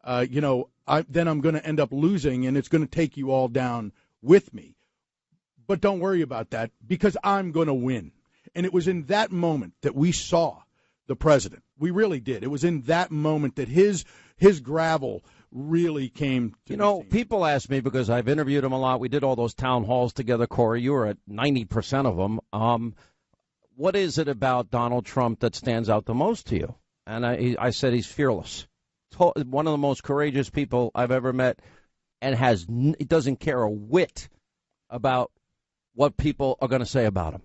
then I'm going to end up losing, and it's going to take you all down with me. But don't worry about that, because I'm going to win. And it was in that moment that we saw the president. We really did. It was in that moment that his gravel really came to people ask me, because I've interviewed him a lot. We did all those town halls together, Corey. You were at 90% of them. What is it about Donald Trump that stands out the most to you? And I said he's fearless. One of the most courageous people I've ever met, and he doesn't care a whit about what people are going to say about him.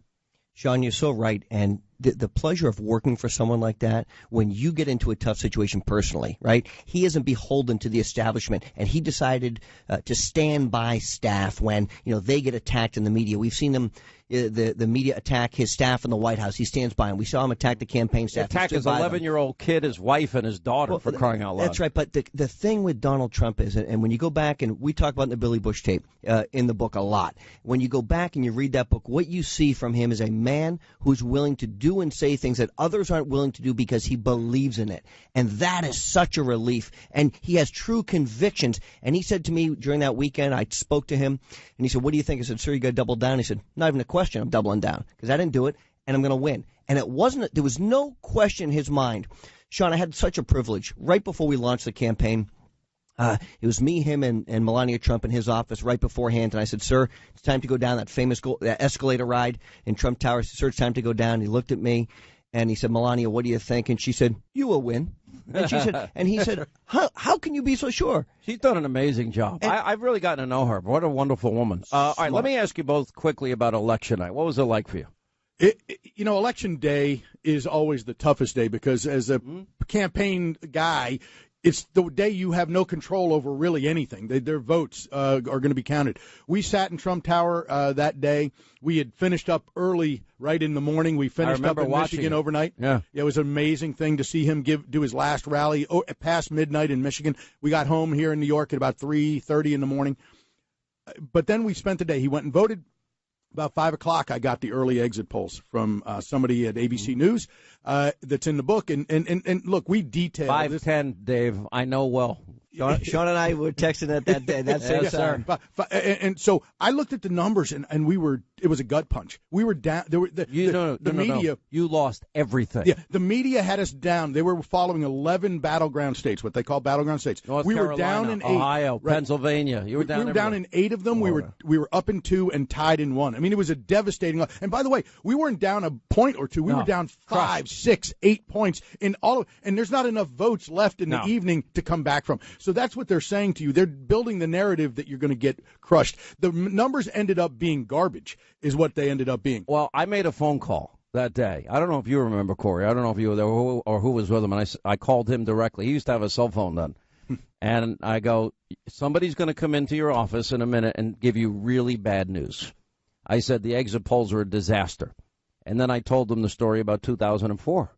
Sean, you're so right. And the pleasure of working for someone like that, when you get into a tough situation personally, right? He isn't beholden to the establishment, and he decided to stand by staff when, they get attacked in the media. We've seen them, the media attack his staff in the White House. He stands by him. We saw him attack the campaign staff. Attack his 11-year-old kid, his wife, and his daughter, for crying out loud. That's right. But the thing with Donald Trump is, and when you go back, and we talk about the Billy Bush tape in the book a lot, when you go back and you read that book, what you see from him is a man who's willing to do and say things that others aren't willing to do because he believes in it. And that is such a relief. And he has true convictions. And he said to me during that weekend, I spoke to him, and he said, what do you think? I said, sir, you got to double down. He said, not even a question. I'm doubling down because I didn't do it, and I'm going to win. And there was no question in his mind. Sean, I had such a privilege. Right before we launched the campaign, it was me, him, and Melania Trump in his office right beforehand. And I said, sir, it's time to go down that famous escalator ride in Trump Tower. I said, sir, it's time to go down. He looked at me, and he said, Melania, what do you think? And she said, you will win. And she said, and he said, how can you be so sure? She's done an amazing job. I've really gotten to know her. What a wonderful woman. All right, let me ask you both quickly about election night. What was it like for you? Election day is always the toughest day because as a campaign guy, it's the day you have no control over really anything. Their votes are going to be counted. We sat in Trump Tower that day. We had finished up early, right in the morning. We finished up in Michigan overnight. Yeah, it was an amazing thing to see him do his last rally past midnight in Michigan. We got home here in New York at about 3:30 in the morning. But then we spent the day. He went and voted. About 5 o'clock, I got the early exit polls from somebody at ABC News that's in the book. And look, we detailed 5:10, Dave. I know well. Sean and I were texting that day. That's yes, sir. And so I looked at the numbers, and it was a gut punch. We were down. The media. You lost everything. Yeah, the media had us down. They were following 11 battleground states, what they call battleground states. North we Carolina, were down in 8. Ohio, right. Pennsylvania. You were down. We were down in 8 of them. Florida. We were up in 2 and tied in 1. I mean, it was a devastating loss. And by the way, we weren't down a point or two. We were down 5, 6, 8 points in all. And there's not enough votes left in the evening to come back from. So that's what they're saying to you. They're building the narrative that you're going to get crushed. The numbers ended up being garbage, is what they ended up being. Well, I made a phone call that day. I don't know if you remember, Corey. I don't know if you were there or who was with him. And I called him directly. He used to have a cell phone then. And I go, somebody's going to come into your office in a minute and give you really bad news. I said the exit polls are a disaster. And then I told them the story about 2004.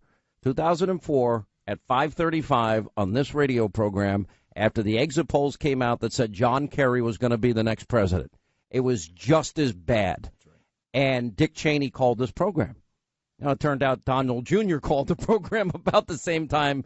2004 at 5:35 on this radio program, after the exit polls came out that said John Kerry was going to be the next president. It was just as bad. And Dick Cheney called this program. Now, it turned out Donald Jr. called the program about the same time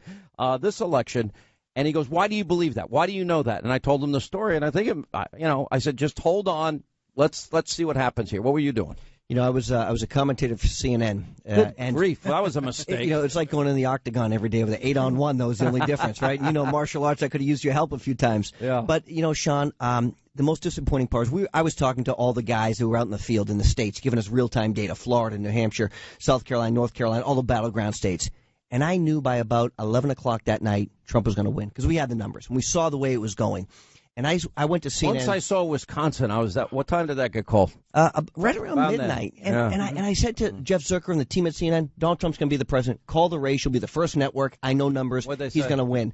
this election. And he goes, why do you believe that? Why do you know that? And I told him the story, and I think, I said, just hold on. Let's see what happens here. What were you doing? I was a commentator for CNN. Good grief, that was a mistake. It's like going in the octagon every day with an 8-on-1. That was the only difference, right? Martial arts, I could have used your help a few times. Yeah. But, Sean, the most disappointing part is I was talking to all the guys who were out in the field in the states, giving us real-time data, Florida, New Hampshire, South Carolina, North Carolina, all the battleground states. And I knew by about 11 o'clock that night Trump was going to win because we had the numbers and we saw the way it was going. And I went to CNN. Once I saw Wisconsin, what time did that get called? Right around midnight. And I said to Jeff Zucker and the team at CNN, Donald Trump's going to be the president. Call the race. He'll be the first network. I know numbers. He's going to win.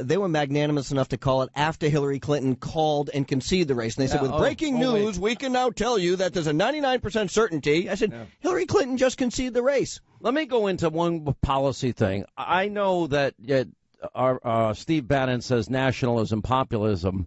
They were magnanimous enough to call it after Hillary Clinton called and conceded the race. And they said, with breaking news, we can now tell you that there's a 99% certainty. I said, Hillary Clinton just conceded the race. Let me go into one policy thing. I know that our Steve Bannon says nationalism, populism.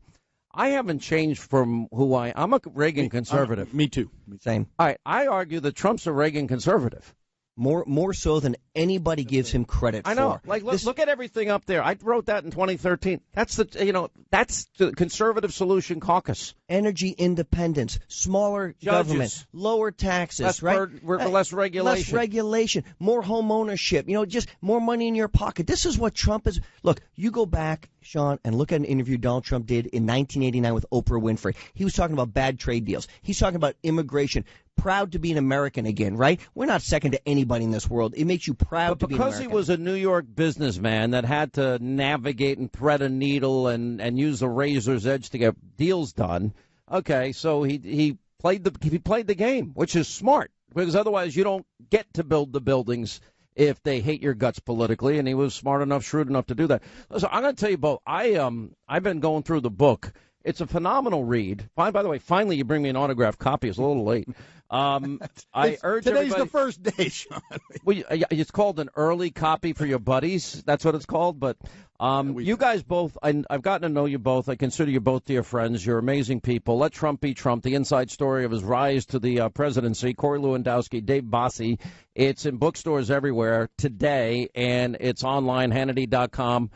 I haven't changed from I'm a Reagan conservative. Me too. Same. All right, I argue that Trump's a Reagan conservative. More so than anybody gives him credit for. I know. Like, look at everything up there. I wrote that in 2013. That's the Conservative Solution Caucus. Energy independence, smaller government, lower taxes, less regulation. Less regulation, more home ownership, just more money in your pocket. This is what Trump is. Look, you go back, Sean, and look at an interview Donald Trump did in 1989 with Oprah Winfrey. He was talking about bad trade deals. He's talking about immigration. Proud to be an American again, right? We're not second to anybody in this world. It makes you proud to be an American. Because he was a New York businessman that had to navigate and thread a needle and use a razor's edge to get deals done, okay, so he played the game, which is smart, because otherwise you don't get to build the buildings if they hate your guts politically, and he was smart enough, shrewd enough to do that. So I'm going to tell you both. I've been going through the book. It's a phenomenal read. By the way, finally you bring me an autographed copy. It's a little late. I urge today's everybody, the first day, Sean. Well, it's called an early copy for your buddies. That's what it's called. But you guys both, I've gotten to know you both. I consider you both dear friends. You're amazing people. Let Trump be Trump. The inside story of his rise to the presidency. Corey Lewandowski, Dave Bossie. It's in bookstores everywhere today, and it's online, Hannity.com.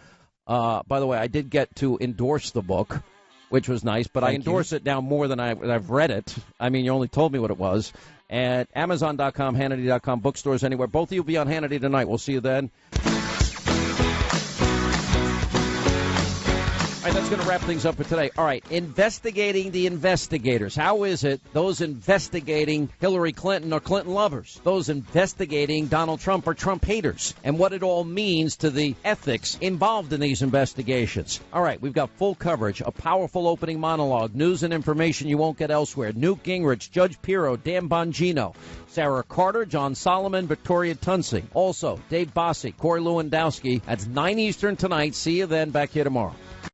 By the way, I did get to endorse the book, which was nice, but I endorse it now more than I've read it. I mean, you only told me what it was. At Amazon.com, Hannity.com, bookstores anywhere. Both of you will be on Hannity tonight. We'll see you then. All right, that's going to wrap things up for today. All right, investigating the investigators. How is it those investigating Hillary Clinton are Clinton lovers? Those investigating Donald Trump are Trump haters? And what it all means to the ethics involved in these investigations. All right, we've got full coverage, a powerful opening monologue, news and information you won't get elsewhere. Newt Gingrich, Judge Pirro, Dan Bongino, Sarah Carter, John Solomon, Victoria Tunsi. Also, Dave Bossie, Corey Lewandowski. That's 9 Eastern tonight. See you then back here tomorrow.